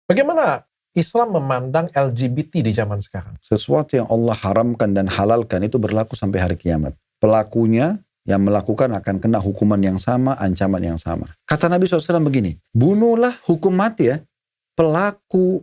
Bagaimana Islam memandang LGBT di zaman sekarang? Sesuatu yang Allah haramkan dan halalkan itu berlaku sampai hari kiamat. Pelakunya yang melakukan akan kena hukuman yang sama, ancaman yang sama. Kata Nabi SAW begini, bunuhlah hukum mati ya, pelaku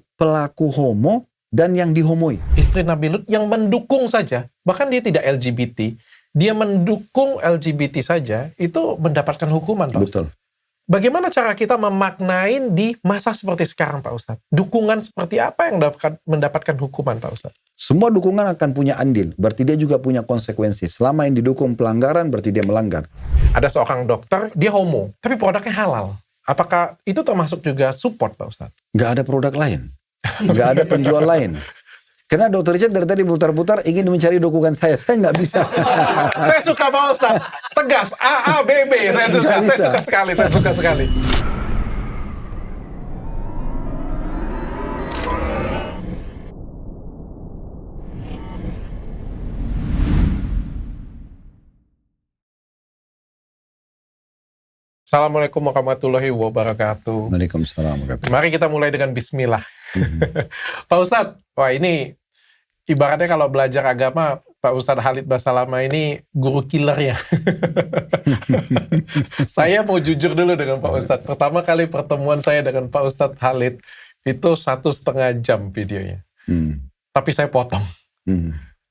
homo dan yang dihomoi. Istri Nabi Lut yang mendukung saja, bahkan dia tidak LGBT, dia mendukung LGBT saja, itu mendapatkan hukuman, Pak Ustadz. Betul. Bagaimana cara kita memaknain di masa seperti sekarang, Pak Ustadz? Dukungan seperti apa yang mendapatkan hukuman, Pak Ustadz? Semua dukungan akan punya andil, berarti dia juga punya konsekuensi. Selama yang didukung pelanggaran, berarti dia melanggar. Ada seorang dokter, dia homo, tapi produknya halal. Apakah itu termasuk juga support, Pak Ustadz? Nggak ada produk lain. Nggak ada penjual lain. Karena Dr. Richard dari tadi putar-putar ingin mencari dukungan saya nggak bisa. Saya suka Pak Ustadz, tegas, A, B, B. Saya suka sekali. Assalamualaikum warahmatullahi wabarakatuh. Waalaikumsalam. Mari kita mulai dengan bismillah. Pak Ustadz, wah ini ibaratnya kalau belajar agama, Pak Ustadz Khalid Basalamah ini guru killer ya. Saya mau jujur dulu dengan Pak Ustadz. Pertama kali pertemuan saya dengan Pak Ustadz Khalid itu 1,5 jam videonya. Tapi saya potong.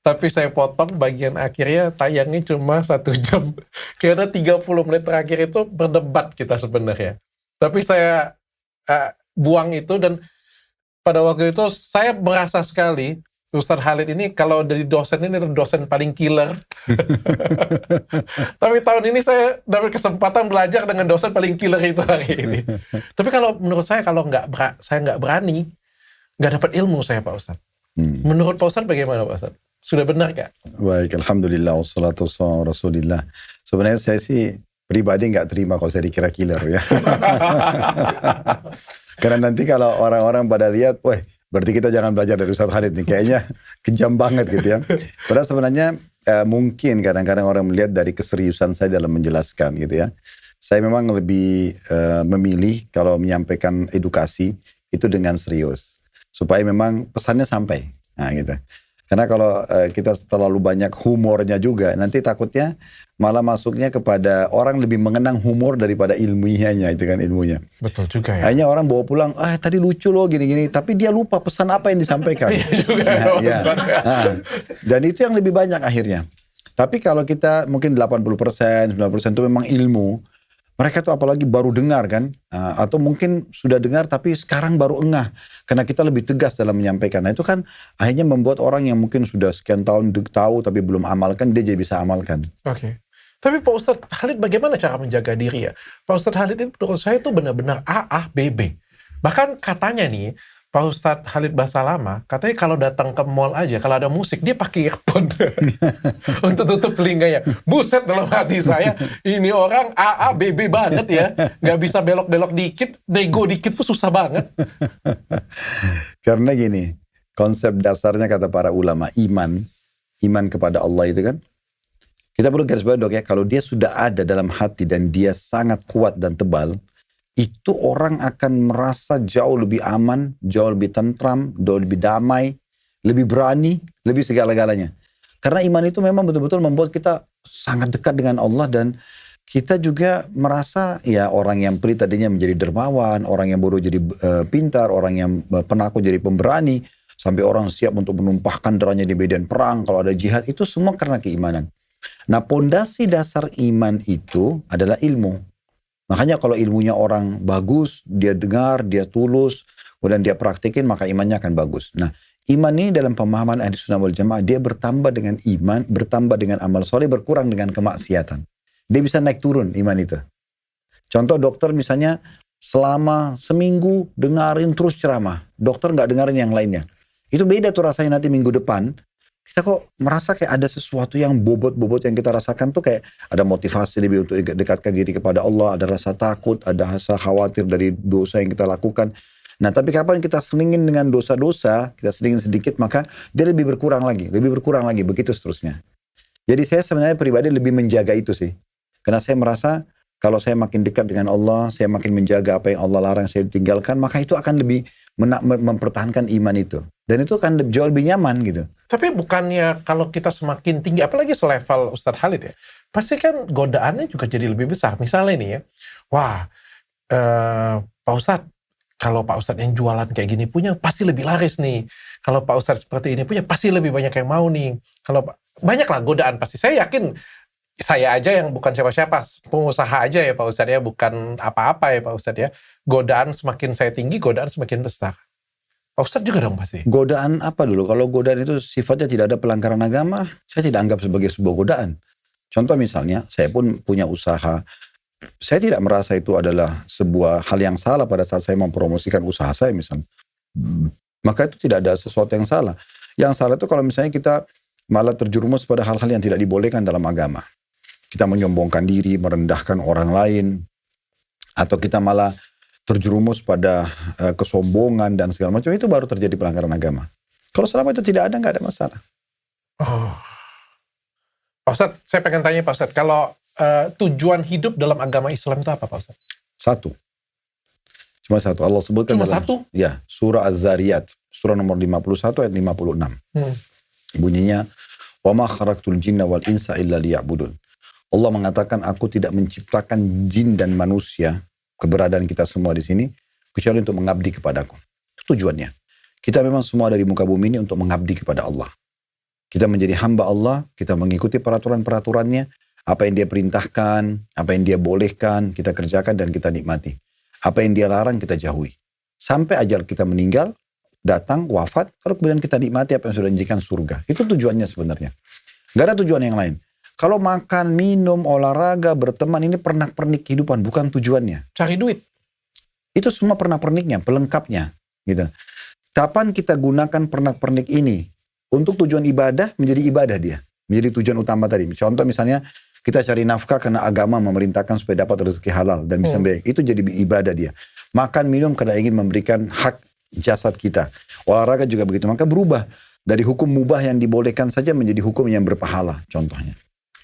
Tapi saya potong bagian akhirnya tayangnya cuma 1 jam. Karena 30 menit terakhir itu berdebat kita sebenarnya. Tapi saya buang itu, dan pada waktu itu saya merasa sekali Ustadz Khalid ini kalau dari dosen ini dosen paling killer. Tapi tahun ini saya dapat kesempatan belajar dengan dosen paling killer itu hari ini. Tapi kalau menurut saya kalau saya nggak berani, nggak dapat ilmu saya, Pak Ustadz. Menurut Pak Ustadz bagaimana, Pak Ustadz? Sudah benar gak? Baik, alhamdulillah, wassalatu wassalamu rasulillah. Sebenarnya saya sih pribadi nggak terima kalau saya dikira killer ya. Karena nanti kalau orang-orang pada lihat, wah berarti kita jangan belajar dari Ustadz Khalid nih, kayaknya kejam banget gitu ya. Padahal sebenarnya mungkin kadang-kadang orang melihat dari keseriusan saya dalam menjelaskan gitu ya. Saya memang lebih memilih kalau menyampaikan edukasi itu dengan serius. Supaya memang pesannya sampai. Nah gitu. Karena kalau kita terlalu banyak humornya juga, nanti takutnya malah masuknya kepada orang lebih mengenang humor daripada ilmiahnya, itu kan ilmunya. Betul juga ya. Akhirnya orang bawa pulang, tadi lucu loh gini-gini, tapi dia lupa pesan apa yang disampaikan. Iya juga. Dan itu yang lebih banyak akhirnya. Tapi kalau kita mungkin 80%, 90% itu memang ilmu, mereka tuh apalagi baru dengar kan, atau mungkin sudah dengar tapi sekarang baru engah, karena kita lebih tegas dalam menyampaikan. Nah itu kan akhirnya membuat orang yang mungkin sudah sekian tahun tahu tapi belum amalkan, dia jadi bisa amalkan. Oke. Tapi Pak Ustadz Khalid bagaimana cara menjaga diri ya? Pak Ustadz Khalid ini menurut saya itu benar-benar A, B, B. Bahkan katanya nih, Pak Ustadz Khalid Basalamah, katanya kalau datang ke mall aja, kalau ada musik, dia pakai earphone untuk tutup telinganya. Buset, dalam hati saya, ini orang A, B, B banget ya. Nggak bisa belok-belok dikit, nego dikit pun susah banget. Karena gini, konsep dasarnya kata para ulama, iman kepada Allah itu kan, kita perlu garis bawah dok ya, kalau dia sudah ada dalam hati dan dia sangat kuat dan tebal, itu orang akan merasa jauh lebih aman, jauh lebih tentram, jauh lebih damai, lebih berani, lebih segala-galanya. Karena iman itu memang betul-betul membuat kita sangat dekat dengan Allah, dan kita juga merasa ya orang yang pelit tadinya menjadi dermawan, orang yang bodoh jadi pintar, orang yang penakut jadi pemberani, sampai orang siap untuk menumpahkan darahnya di medan perang kalau ada jihad, itu semua karena keimanan. Nah, pondasi dasar iman itu adalah ilmu. Makanya kalau ilmunya orang bagus, dia dengar, dia tulus, kemudian dia praktikin, maka imannya akan bagus. Nah, iman ini dalam pemahaman Ahli Sunnah wal Jamaah, dia bertambah dengan iman, bertambah dengan amal soleh, berkurang dengan kemaksiatan. Dia bisa naik turun iman itu. Contoh dokter misalnya, selama seminggu dengarin terus ceramah, dokter nggak dengerin yang lainnya. Itu beda tuh rasanya nanti minggu depan. Kita kok merasa kayak ada sesuatu yang bobot-bobot yang kita rasakan tuh, kayak ada motivasi lebih untuk dekatkan diri kepada Allah, ada rasa takut, ada rasa khawatir dari dosa yang kita lakukan. Nah tapi kapan kita selingin dengan dosa-dosa, kita selingin sedikit, maka dia lebih berkurang lagi, begitu seterusnya. Jadi saya sebenarnya pribadi lebih menjaga itu sih. Karena saya merasa kalau saya makin dekat dengan Allah, saya makin menjaga apa yang Allah larang saya tinggalkan, maka itu akan lebih mempertahankan iman itu. Dan itu kan jauh lebih nyaman gitu. Tapi bukannya kalau kita semakin tinggi, apalagi selevel Ustadz Khalid ya, pasti kan godaannya juga jadi lebih besar. Misalnya nih ya, wah Pak Ustadz, kalau Pak Ustadz yang jualan kayak gini punya, pasti lebih laris nih. Kalau Pak Ustadz seperti ini punya, pasti lebih banyak yang mau nih. Kalau banyaklah godaan pasti. Saya yakin saya aja yang bukan siapa-siapa, pengusaha aja ya Pak Ustadz ya, bukan apa-apa ya Pak Ustadz ya. Godaan semakin saya tinggi, godaan semakin besar. Pak Ustadz juga dong pasti. Godaan apa dulu? Kalau godaan itu sifatnya tidak ada pelanggaran agama, saya tidak anggap sebagai sebuah godaan. Contoh misalnya, saya pun punya usaha. Saya tidak merasa itu adalah sebuah hal yang salah pada saat saya mempromosikan usaha saya misalnya. Maka itu tidak ada sesuatu yang salah. Yang salah itu kalau misalnya kita malah terjerumus pada hal-hal yang tidak dibolehkan dalam agama. Kita menyombongkan diri, merendahkan orang lain. Atau kita malah terjerumus pada kesombongan dan segala macam, itu baru terjadi pelanggaran agama. Kalau selama itu tidak ada, nggak ada masalah. Oh. Pak Ustadz, saya pengen tanya Pak Ustadz, kalau tujuan hidup dalam agama Islam itu apa Pak Ustadz? Satu. Cuma satu. Allah sebutkan Cuma dalam, satu? Ya, surah Az-Zariyat, surah nomor 51 ayat 56. Bunyinya, "Wa ma khalaqtul jinna wal insa illa liya'budun." Allah mengatakan, aku tidak menciptakan jin dan manusia, keberadaan kita semua di sini, kecuali untuk mengabdi kepadaku. Itu tujuannya. Kita memang semua ada di muka bumi ini untuk mengabdi kepada Allah. Kita menjadi hamba Allah, kita mengikuti peraturan-peraturannya, apa yang dia perintahkan, apa yang dia bolehkan, kita kerjakan dan kita nikmati. Apa yang dia larang, kita jauhi. Sampai ajal kita meninggal, datang, wafat, lalu kemudian kita nikmati apa yang sudah dijanjikan surga. Itu tujuannya sebenarnya. Gak ada tujuan yang lain. Kalau makan, minum, olahraga, berteman, ini pernak-pernik kehidupan, bukan tujuannya. Cari duit. Itu semua pernak-perniknya, pelengkapnya. Gitu. Kapan kita gunakan pernak-pernik ini untuk tujuan ibadah, menjadi ibadah dia. Menjadi tujuan utama tadi. Contoh misalnya, kita cari nafkah karena agama memerintahkan supaya dapat rezeki halal dan bisa baik. Itu jadi ibadah dia. Makan, minum karena ingin memberikan hak jasad kita. Olahraga juga begitu. Maka berubah dari hukum mubah yang dibolehkan saja menjadi hukum yang berpahala, contohnya.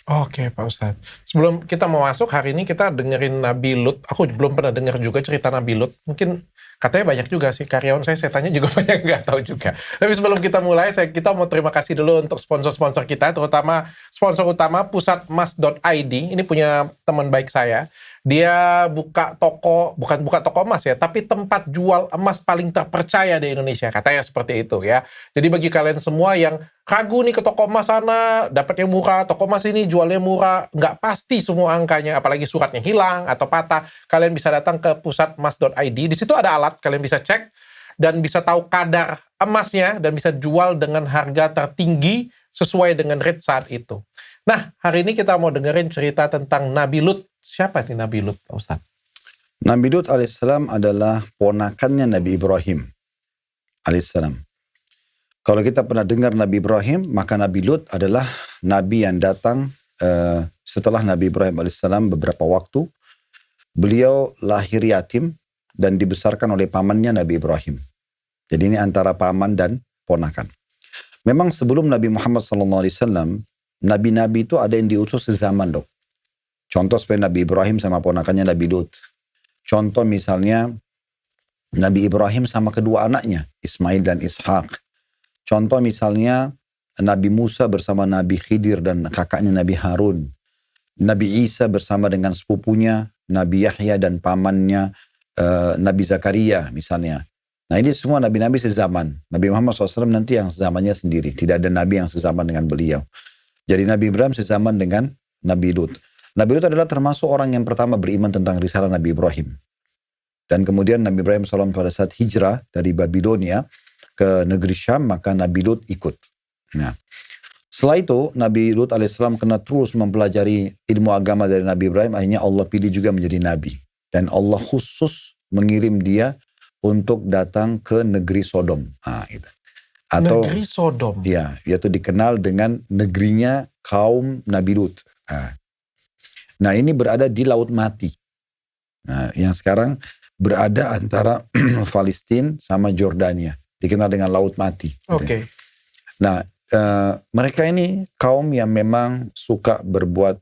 Oke Pak Ustadz. Sebelum kita mau masuk, hari ini kita dengerin Nabi Lut. Aku belum pernah dengar juga cerita Nabi Lut. Mungkin katanya banyak juga sih. Karyawan saya tanya juga banyak nggak tahu juga. Tapi sebelum kita mulai, kita mau terima kasih dulu untuk sponsor-sponsor kita. Terutama sponsor utama pusatmas.id. Ini punya teman baik saya. Dia buka toko, bukan buka toko emas ya, tapi tempat jual emas paling terpercaya di Indonesia. Katanya seperti itu ya. Jadi bagi kalian semua yang ragu nih ke toko emas sana, dapat yang murah, toko emas ini jualnya murah, nggak pasti semua angkanya, apalagi suratnya hilang atau patah, kalian bisa datang ke pusatmas.id. Di situ ada alat, kalian bisa cek dan bisa tahu kadar emasnya dan bisa jual dengan harga tertinggi sesuai dengan rate saat itu. Nah, hari ini kita mau dengerin cerita tentang Nabi Lut. Siapa sih Nabi Lut, Pak Ustadz? Nabi Lut alaihissalam adalah ponakannya Nabi Ibrahim alaihissalam. Kalau kita pernah dengar Nabi Ibrahim, maka Nabi Lut adalah Nabi yang datang setelah Nabi Ibrahim alaihissalam beberapa waktu. Beliau lahir yatim dan dibesarkan oleh pamannya Nabi Ibrahim. Jadi ini antara paman dan ponakan. Memang sebelum Nabi Muhammad SAW, Nabi-Nabi itu ada yang diutus sezaman dok. Contoh seperti Nabi Ibrahim sama ponakannya Nabi Lut. Contoh misalnya Nabi Ibrahim sama kedua anaknya, Ismail dan Ishak. Contoh misalnya Nabi Musa bersama Nabi Khidir dan kakaknya Nabi Harun. Nabi Isa bersama dengan sepupunya, Nabi Yahya dan pamannya Nabi Zakaria misalnya. Nah ini semua nabi-nabi sezaman. Nabi Muhammad SAW nanti yang sezamannya sendiri. Tidak ada nabi yang sezaman dengan beliau. Jadi Nabi Ibrahim sezaman dengan Nabi Lut. Nabi Lut adalah termasuk orang yang pertama beriman tentang risalah Nabi Ibrahim. Dan kemudian Nabi Ibrahim SAW pada saat hijrah dari Babilonia ke negeri Syam, maka Nabi Lut ikut. Nah, setelah itu Nabi Lut alaihissalam kena terus mempelajari ilmu agama dari Nabi Ibrahim. Akhirnya Allah pilih juga menjadi Nabi. Dan Allah khusus mengirim dia untuk datang ke negeri Sodom. Nah, gitu. Atau, negeri Sodom? Ya, yaitu dikenal dengan negerinya kaum Nabi Lut. Nah ini berada di Laut Mati. Nah, yang sekarang berada antara Palestina sama Jordania. Dikenal dengan Laut Mati. Oke. Nah mereka ini kaum yang memang suka berbuat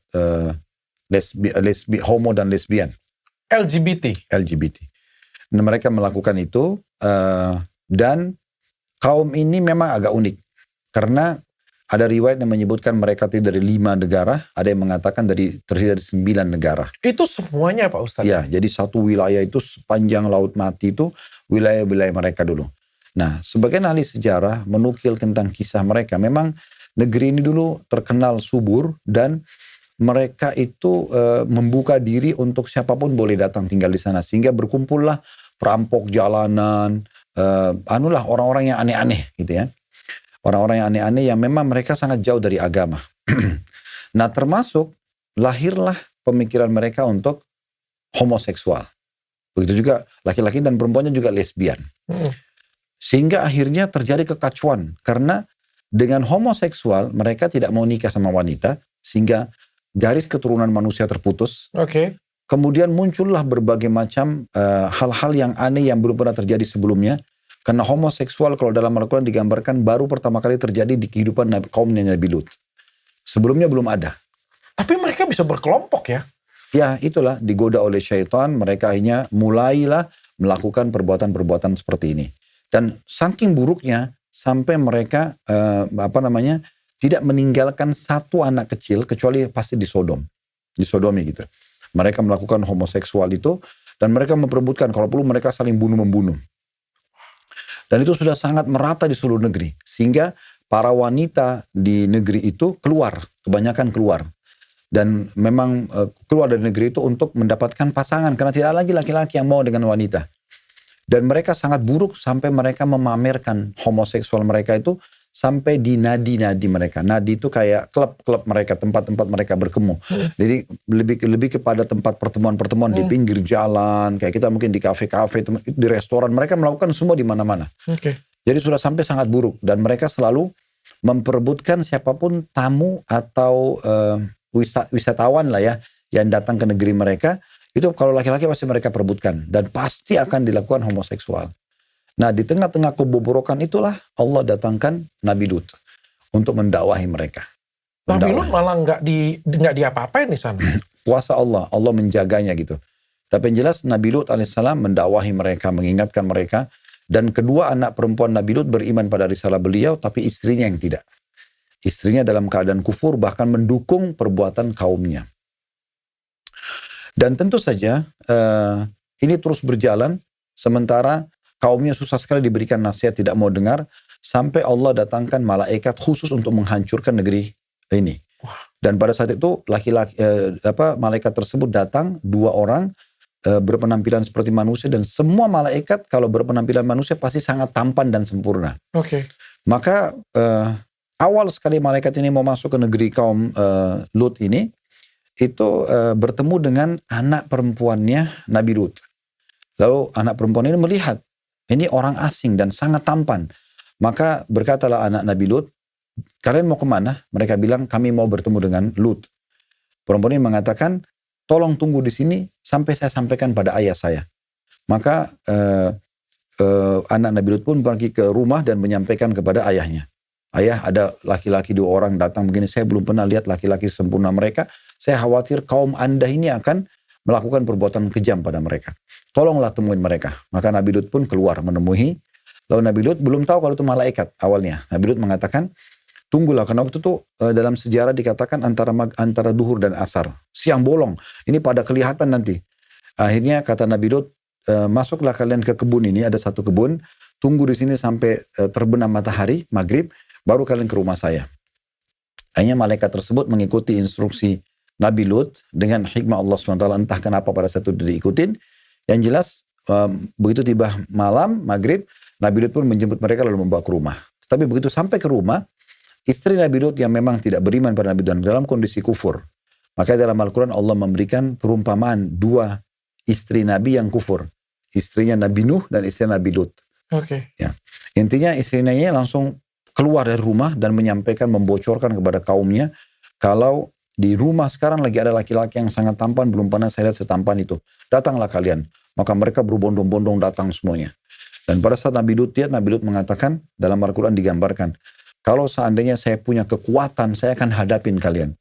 homo dan lesbian. LGBT. Dan mereka melakukan itu, dan kaum ini memang agak unik. Karena ada riwayat yang menyebutkan mereka terdiri dari 5 negara, ada yang mengatakan terdiri dari 9 negara. Itu semuanya Pak Ustadz? Ya, jadi satu wilayah itu sepanjang Laut Mati itu wilayah-wilayah mereka dulu. Nah, sebagian ahli sejarah menukil tentang kisah mereka. Memang negeri ini dulu terkenal subur dan mereka itu membuka diri untuk siapapun boleh datang tinggal di sana. Sehingga berkumpullah perampok jalanan, orang-orang yang aneh-aneh gitu ya. Orang-orang yang aneh-aneh yang memang mereka sangat jauh dari agama. Nah, termasuk lahirlah pemikiran mereka untuk homoseksual. Begitu juga laki-laki dan perempuannya juga lesbian. Sehingga akhirnya terjadi kekacauan. Karena dengan homoseksual mereka tidak mau nikah sama wanita. Sehingga garis keturunan manusia terputus. Kemudian muncullah berbagai macam hal-hal yang aneh yang belum pernah terjadi sebelumnya. Karena homoseksual kalau dalam Al-Quran digambarkan baru pertama kali terjadi di kehidupan kaumnya Nabi Lut. Sebelumnya belum ada. Tapi mereka bisa berkelompok ya? Ya, itulah digoda oleh syaitan, mereka akhirnya mulailah melakukan perbuatan-perbuatan seperti ini. Dan saking buruknya sampai mereka tidak meninggalkan satu anak kecil kecuali pasti disodomi gitu. Mereka melakukan homoseksual itu dan mereka memperebutkan kalau perlu mereka saling bunuh-membunuh. Dan itu sudah sangat merata di seluruh negeri. Sehingga para wanita di negeri itu kebanyakan keluar. Dan memang keluar dari negeri itu untuk mendapatkan pasangan. Karena tidak lagi laki-laki yang mau dengan wanita. Dan mereka sangat buruk sampai mereka memamerkan homoseksual mereka itu sampai di nadi-nadi mereka. Nadi itu kayak klub-klub mereka, tempat-tempat mereka berkemu. Jadi lebih kepada tempat pertemuan-pertemuan di pinggir jalan, kayak kita mungkin di kafe-kafe, di restoran, mereka melakukan semua di mana-mana. Jadi sudah sampai sangat buruk dan mereka selalu memperebutkan siapapun tamu atau wisatawan lah ya yang datang ke negeri mereka. Itu kalau laki-laki pasti mereka perebutkan dan pasti akan dilakukan homoseksual. Nah, di tengah-tengah kebobrokan itulah Allah datangkan Nabi Lut untuk mendakwahi mereka. Nabi Lut malah nggak diapa-apain di sana. Kuasa Allah menjaganya gitu. Tapi yang jelas Nabi Lut alaihissalam mendakwahi mereka, mengingatkan mereka. Dan kedua anak perempuan Nabi Lut beriman pada risalah beliau, tapi istrinya yang tidak. Istrinya dalam keadaan kufur bahkan mendukung perbuatan kaumnya. Dan tentu saja ini terus berjalan sementara kaumnya susah sekali diberikan nasihat, tidak mau dengar. Sampai Allah datangkan malaikat khusus untuk menghancurkan negeri ini. Dan pada saat itu malaikat tersebut datang 2 orang berpenampilan seperti manusia. Dan semua malaikat kalau berpenampilan manusia pasti sangat tampan dan sempurna. Maka awal sekali malaikat ini mau masuk ke negeri kaum Lut ini. Itu bertemu dengan anak perempuannya Nabi Lut. Lalu anak perempuan ini melihat. Ini orang asing dan sangat tampan. Maka berkatalah anak Nabi Lut, kalian mau kemana? Mereka bilang, kami mau bertemu dengan Lut. Perempuan ini mengatakan, tolong tunggu di sini sampai saya sampaikan pada ayah saya. Maka anak Nabi Lut pun pergi ke rumah dan menyampaikan kepada ayahnya. Ayah, ada laki-laki 2 orang datang begini, saya belum pernah lihat laki-laki sempurna mereka. Saya khawatir kaum Anda ini akan melakukan perbuatan kejam pada mereka. Tolonglah temuin mereka. Maka Nabi Lut pun keluar menemui. Lalu Nabi Lut belum tahu kalau itu malaikat awalnya. Nabi Lut mengatakan, tunggulah. Karena waktu itu dalam sejarah dikatakan antara duhur dan asar. Siang bolong. Ini pada kelihatan nanti. Akhirnya kata Nabi Lut, masuklah kalian ke kebun ini. Ada satu kebun. Tunggu di sini sampai terbenam matahari, maghrib. Baru kalian ke rumah saya. Akhirnya malaikat tersebut mengikuti instruksi Nabi Lut dengan hikmah Allah SWT, entah kenapa pada saat itu diikutin. Yang jelas begitu tiba malam maghrib, Nabi Lut pun menjemput mereka lalu membawa ke rumah. Tapi begitu sampai ke rumah, istri Nabi Lut yang memang tidak beriman pada Nabi Lut dalam kondisi kufur. Maka dalam Al-Quran Allah memberikan perumpamaan 2 istri Nabi yang kufur. Istrinya Nabi Nuh dan istri Nabi Lut. Ya. Intinya istrinya langsung keluar dari rumah dan menyampaikan, membocorkan kepada kaumnya kalau di rumah sekarang lagi ada laki-laki yang sangat tampan, belum pernah saya lihat setampan itu. Datanglah kalian. Maka mereka berbondong-bondong datang semuanya. Dan pada saat Nabi Lut lihat, Nabi Lut mengatakan, dalam Al-Quran digambarkan, kalau seandainya saya punya kekuatan, saya akan hadapin kalian.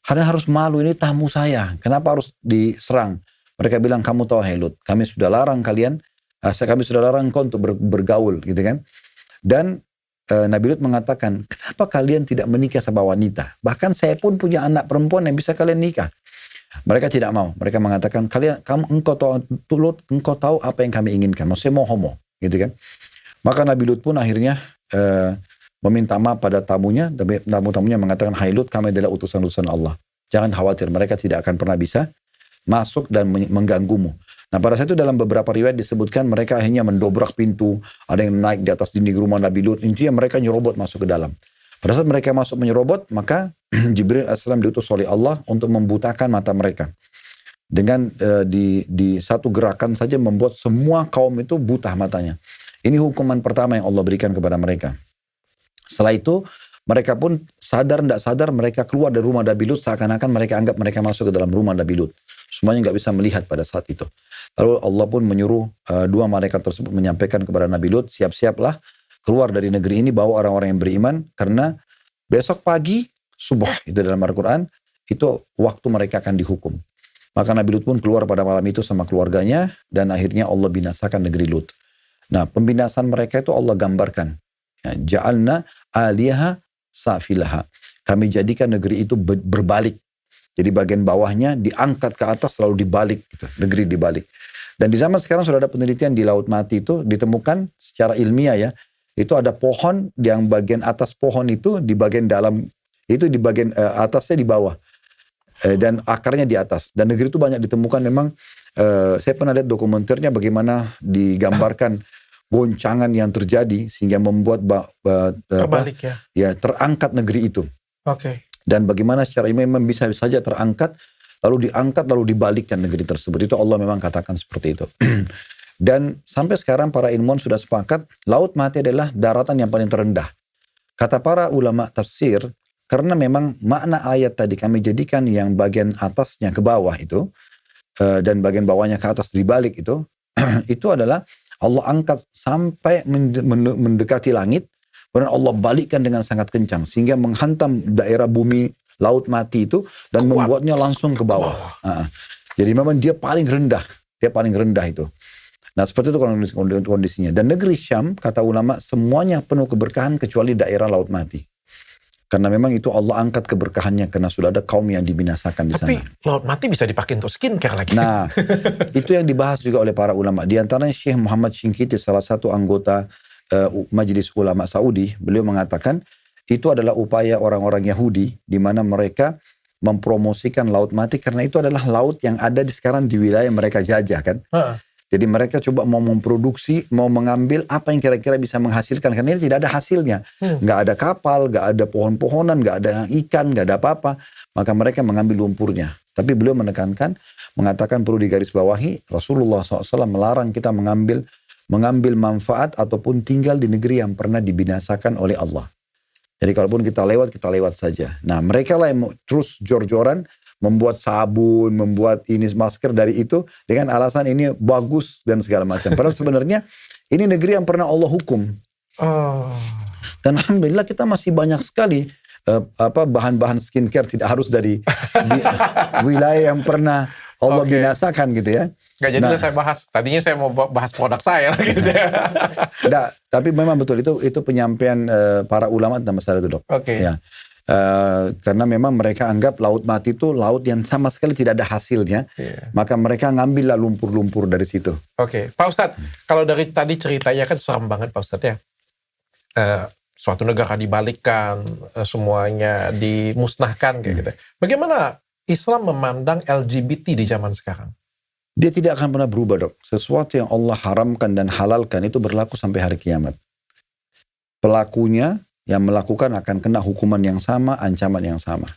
Kalian harus malu, ini tamu saya. Kenapa harus diserang? Mereka bilang, kamu tahu hai Lut, kami sudah larang kalian Kami sudah larang engkau untuk bergaul gitu kan. Dan Nabi Lut mengatakan, kenapa kalian tidak menikah sama wanita? Bahkan saya pun punya anak perempuan yang bisa kalian nikah. Mereka tidak mau. Mereka mengatakan, engkau tahu apa yang kami inginkan. Maksudnya mau homo, gitu kan. Maka Nabi Lut pun akhirnya meminta maaf pada tamunya. Tamu-tamunya mengatakan, hai Lut, kami adalah utusan-utusan Allah. Jangan khawatir, mereka tidak akan pernah bisa masuk dan mengganggumu. Nah pada saat itu dalam beberapa riwayat disebutkan mereka akhirnya mendobrak pintu. Ada yang naik di atas dinding rumah Nabi Lut. Intinya mereka nyerobot masuk ke dalam. Pada saat mereka masuk menyerobot, maka Jibril AS diutus oleh Allah untuk membutakan mata mereka. Dengan di satu gerakan saja membuat semua kaum itu buta matanya. Ini hukuman pertama yang Allah berikan kepada mereka. Setelah itu mereka pun sadar tidak sadar mereka keluar dari rumah Nabi Lut seakan-akan mereka anggap mereka masuk ke dalam rumah Nabi Lut. Semuanya nggak bisa melihat pada saat itu. Lalu Allah pun menyuruh dua malaikat tersebut menyampaikan kepada Nabi Lut, siap-siaplah keluar dari negeri ini bawa orang-orang yang beriman karena besok pagi subuh itu dalam Al-Quran itu waktu mereka akan dihukum. Maka Nabi Lut pun keluar pada malam itu sama keluarganya dan akhirnya Allah binasakan negeri Lut. Nah pembinasan mereka itu Allah gambarkan. Ja'alna aliyaha safilaha. Kami jadikan negeri itu berbalik. Jadi bagian bawahnya diangkat ke atas lalu dibalik. Gitu. Negeri dibalik. Dan di zaman sekarang sudah ada penelitian di Laut Mati itu ditemukan secara ilmiah ya. Itu ada pohon yang bagian atas pohon itu di bagian dalam. Itu di bagian atasnya di bawah. Dan akarnya di atas. Dan negeri itu banyak ditemukan memang. Saya pernah lihat dokumenternya bagaimana digambarkan goncangan yang terjadi sehingga membuat terbalik ya terangkat negeri itu. Oke. Dan bagaimana secara ilmiah memang bisa saja terangkat lalu diangkat lalu dibalikkan negeri tersebut. Itu Allah memang katakan seperti itu. Dan sampai sekarang para ilmuwan sudah sepakat Laut Mati adalah daratan yang paling terendah. Kata para ulama tafsir, karena memang makna ayat tadi kami jadikan yang bagian atasnya ke bawah itu dan bagian bawahnya ke atas dibalik itu itu adalah Allah angkat sampai mendekati langit, kemudian Allah balikkan dengan sangat kencang sehingga menghantam daerah bumi Laut Mati itu dan membuatnya langsung ke bawah. Jadi memang dia paling rendah itu. Nah seperti itu kondisinya. Dan negeri Syam kata ulama semuanya penuh keberkahan kecuali daerah Laut Mati. Karena memang itu Allah angkat keberkahannya karena sudah ada kaum yang dibinasakan di sana. Tapi Laut Mati bisa dipakai untuk skincare lagi. Nah, itu yang dibahas juga oleh para ulama. Di antaranya Syekh Muhammad Shinkiti, salah satu anggota Majelis Ulama Saudi, beliau mengatakan itu adalah upaya orang-orang Yahudi di mana mereka mempromosikan Laut Mati karena itu adalah laut yang ada di sekarang di wilayah mereka jajah kan. Jadi mereka coba mau memproduksi, mau mengambil apa yang kira-kira bisa menghasilkan. Karena ini tidak ada hasilnya. Nggak ada kapal, nggak ada pohon-pohonan, nggak ada ikan, nggak ada apa-apa. Maka mereka mengambil lumpurnya. Tapi beliau menekankan, mengatakan perlu digarisbawahi, Rasulullah SAW melarang kita mengambil manfaat ataupun tinggal di negeri yang pernah dibinasakan oleh Allah. Jadi kalaupun kita lewat saja. Nah mereka lah yang terus jor-joran, membuat sabun, membuat ini masker dari itu dengan alasan ini bagus dan segala macam. Padahal sebenarnya ini negeri yang pernah Allah hukum. Dan alhamdulillah kita masih banyak sekali bahan-bahan skincare tidak harus dari wilayah yang pernah Allah binasakan gitu ya. Nggak jadi saya bahas. Tadinya saya mau bahas produk saya gitu. Nah, tapi memang betul itu penyampaian para ulama tentang masalah itu, Dok. Ya. Karena memang mereka anggap Laut Mati itu laut yang sama sekali tidak ada hasilnya, maka mereka ngambillah lumpur-lumpur dari situ. Oke, Pak Ustadz, kalau dari tadi ceritanya kan serem banget Pak Ustadz ya. Suatu negara dibalikkan, semuanya dimusnahkan kayak gitu. Bagaimana Islam memandang LGBT di zaman sekarang? Dia tidak akan pernah berubah, Dok. Sesuatu yang Allah haramkan dan halalkan itu berlaku sampai hari kiamat. Pelakunya yang melakukan akan kena hukuman yang sama, ancaman yang sama.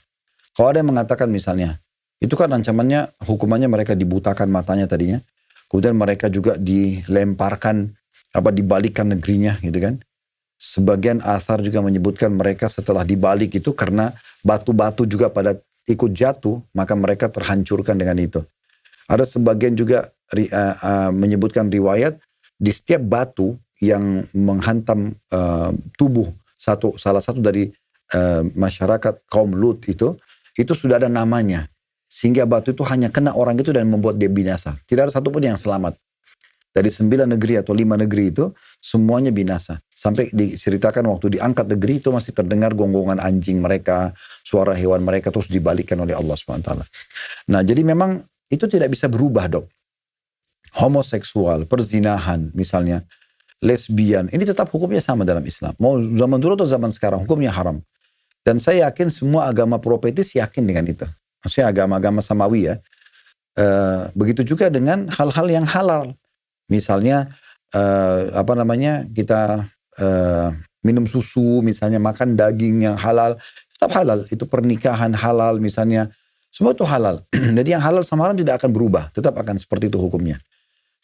Kalau ada yang mengatakan misalnya, itu kan ancamannya, hukumannya mereka dibutakan matanya tadinya. Kemudian mereka juga dilemparkan, dibalikkan negerinya gitu kan. Sebagian athar juga menyebutkan mereka setelah dibalik itu karena batu-batu juga pada ikut jatuh, maka mereka terhancurkan dengan itu. Ada sebagian juga menyebutkan riwayat, di setiap batu yang menghantam tubuh, salah satu dari masyarakat kaum Lut itu sudah ada namanya. Sehingga batu itu hanya kena orang itu dan membuat dia binasa. Tidak ada satupun yang selamat. Dari 9 negeri atau 5 negeri itu, semuanya binasa. Sampai diceritakan waktu diangkat negeri itu masih terdengar gonggongan anjing mereka, suara hewan mereka terus dibalikkan oleh Allah SWT. Nah jadi memang itu tidak bisa berubah dok. Homoseksual, perzinahan misalnya, lesbian, ini tetap hukumnya sama dalam Islam. Mau zaman dulu atau zaman sekarang, hukumnya haram. Dan saya yakin semua agama profetis yakin dengan itu. Maksudnya agama-agama samawi ya. Begitu juga dengan hal-hal yang halal. Misalnya kita minum susu, misalnya makan daging yang halal, tetap halal. Itu pernikahan halal misalnya, semua itu halal. Jadi yang halal sama haram tidak akan berubah, tetap akan seperti itu hukumnya.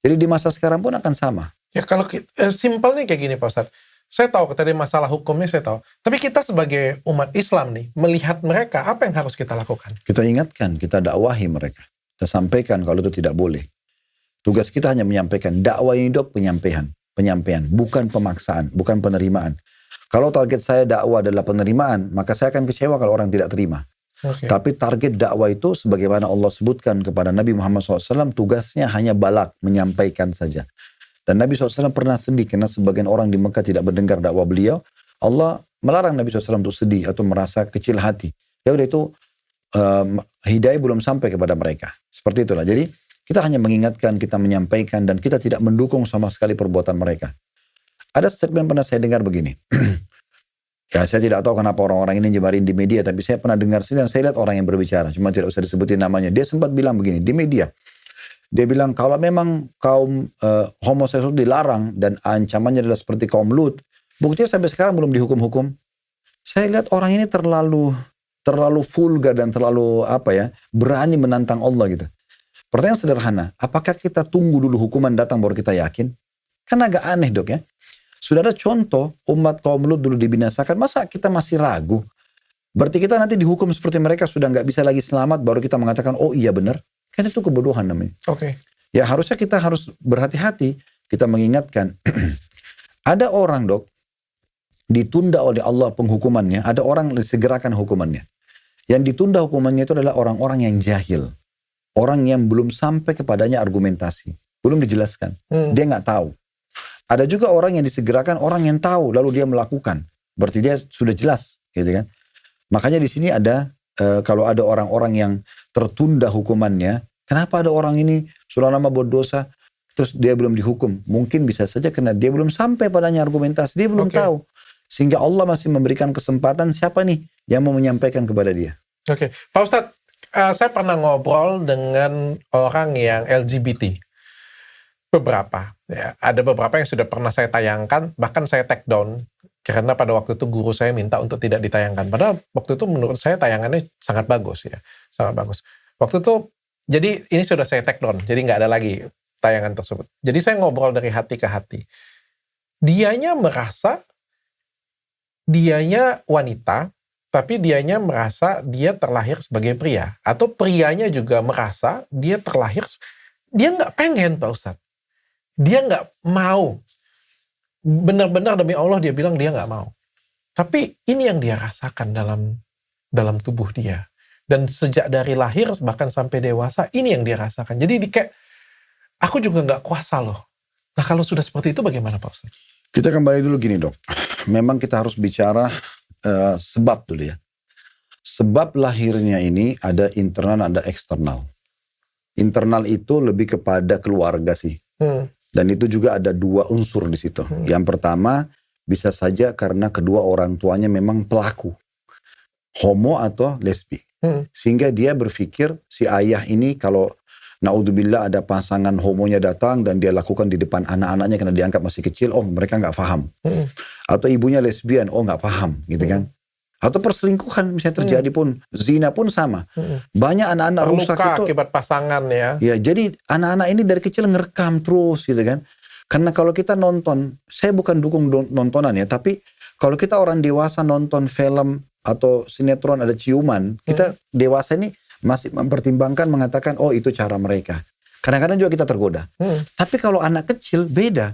Jadi di masa sekarang pun akan sama. Ya kalau simpelnya kayak gini Pak Ustadz, saya tahu tadi masalah hukumnya saya tahu, tapi kita sebagai umat Islam nih, melihat mereka, apa yang harus kita lakukan? Kita ingatkan, kita dakwahi mereka. Kita sampaikan kalau itu tidak boleh. Tugas kita hanya menyampaikan. Dakwah ini dok penyampaian, bukan pemaksaan, bukan penerimaan. Kalau target saya dakwah adalah penerimaan, maka saya akan kecewa kalau orang tidak terima. Okay. Tapi target dakwah itu sebagaimana Allah sebutkan kepada Nabi Muhammad SAW, tugasnya hanya balak, menyampaikan saja. Dan Nabi SAW pernah sedih karena sebagian orang di Mekah tidak mendengar dakwah beliau. Allah melarang Nabi SAW untuk sedih atau merasa kecil hati. Ya udah itu hidayah belum sampai kepada mereka. Seperti itulah. Jadi kita hanya mengingatkan, kita menyampaikan, dan kita tidak mendukung sama sekali perbuatan mereka. Ada statement pernah saya dengar begini. Ya saya tidak tahu kenapa orang-orang ini nyebarin di media, tapi saya pernah dengar sini dan saya lihat orang yang berbicara. Cuma tidak usah disebutin namanya. Dia sempat bilang begini di media. Dia bilang kalau memang kaum homoseksual dilarang dan ancamannya adalah seperti kaum Lut, buktinya sampai sekarang belum dihukum-hukum. Saya lihat orang ini terlalu vulgar dan terlalu berani menantang Allah gitu. Pertanyaan sederhana, apakah kita tunggu dulu hukuman datang baru kita yakin? Kan agak aneh dok ya. Sudah ada contoh umat kaum Lut dulu dibinasakan, masa kita masih ragu? Berarti kita nanti dihukum seperti mereka sudah nggak bisa lagi selamat baru kita mengatakan oh iya benar. Kan itu kebodohan namanya. Oke. Ya harusnya kita harus berhati-hati. Kita mengingatkan. Ada orang dok, ditunda oleh Allah penghukumannya. Ada orang disegerakan hukumannya. Yang ditunda hukumannya itu adalah orang-orang yang jahil. Orang yang belum sampai kepadanya argumentasi. Belum dijelaskan. Dia nggak tahu. Ada juga orang yang disegerakan orang yang tahu. Lalu dia melakukan. Berarti dia sudah jelas. Gitu kan. Makanya di sini ada kalau ada orang-orang yang tertunda hukumannya, kenapa ada orang ini sudah lama berdosa, terus dia belum dihukum? Mungkin bisa saja karena dia belum sampai padanya argumentasi, dia belum tahu. Sehingga Allah masih memberikan kesempatan siapa nih yang mau menyampaikan kepada dia. Oke. Pak Ustadz, saya pernah ngobrol dengan orang yang LGBT. Beberapa. Ya, ada beberapa yang sudah pernah saya tayangkan, bahkan saya take down. Karena pada waktu itu guru saya minta untuk tidak ditayangkan. Padahal waktu itu menurut saya tayangannya sangat bagus ya. Sangat bagus. Waktu itu, jadi ini sudah saya take down. Jadi nggak ada lagi tayangan tersebut. Jadi saya ngobrol dari hati ke hati. Dianya merasa, dianya wanita, tapi dianya merasa dia terlahir sebagai pria. Atau prianya juga merasa dia terlahir, dia nggak pengen Pak Ustadz. Dia nggak mau. Benar-benar demi Allah dia bilang dia nggak mau. Tapi ini yang dia rasakan dalam tubuh dia. Dan sejak dari lahir bahkan sampai dewasa ini yang dia rasakan. Jadi kayak aku juga nggak kuasa loh. Nah kalau sudah seperti itu bagaimana Pak Ustadz? Kita kembali dulu gini dok. Memang kita harus bicara sebab dulu ya. Sebab lahirnya ini ada internal ada eksternal. Internal itu lebih kepada keluarga sih. Dan itu juga ada dua unsur di situ. Yang pertama, bisa saja karena kedua orang tuanya memang pelaku. Homo atau lesbi. Sehingga dia berpikir si ayah ini kalau naudzubillah ada pasangan homonya datang dan dia lakukan di depan anak-anaknya karena dianggap masih kecil, oh mereka nggak paham. Atau ibunya lesbian, oh nggak paham gitu kan. Atau perselingkuhan misalnya terjadi pun, zina pun sama. Banyak anak-anak rusak itu akibat pasangan ya. Ya, jadi anak-anak ini dari kecil ngerekam terus gitu kan. Karena kalau kita nonton, saya bukan dukung nontonan ya, tapi kalau kita orang dewasa nonton film atau sinetron ada ciuman, kita dewasa ini masih mempertimbangkan mengatakan, oh itu cara mereka. Kadang-kadang juga kita tergoda. Tapi kalau anak kecil beda.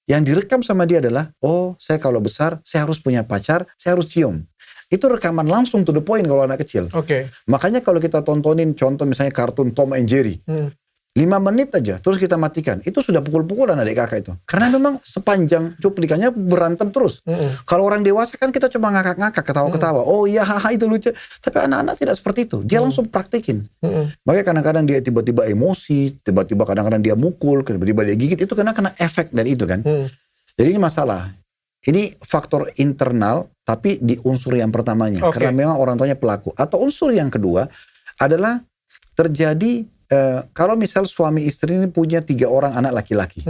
Yang direkam sama dia adalah, oh saya kalau besar, saya harus punya pacar, saya harus cium. Itu rekaman langsung to the point kalau anak kecil. Oke. Makanya kalau kita tontonin contoh misalnya kartun Tom and Jerry. 5 menit aja, terus kita matikan. Itu sudah pukul-pukulan adik kakak itu. Karena memang sepanjang cuplikannya berantem terus. Kalau orang dewasa kan kita cuma ngakak-ngakak, ketawa-ketawa. Oh iya, haha itu lucu. Tapi anak-anak tidak seperti itu. Dia langsung praktikin. Makanya kadang-kadang dia tiba-tiba emosi, tiba-tiba kadang-kadang dia mukul, tiba-tiba dia gigit. Itu kena efek dari itu kan. Jadi ini masalah. Ini faktor internal, tapi di unsur yang pertamanya. Karena memang orang tuanya pelaku. Atau unsur yang kedua adalah terjadi kalau misal suami istri ini punya 3 orang anak laki-laki.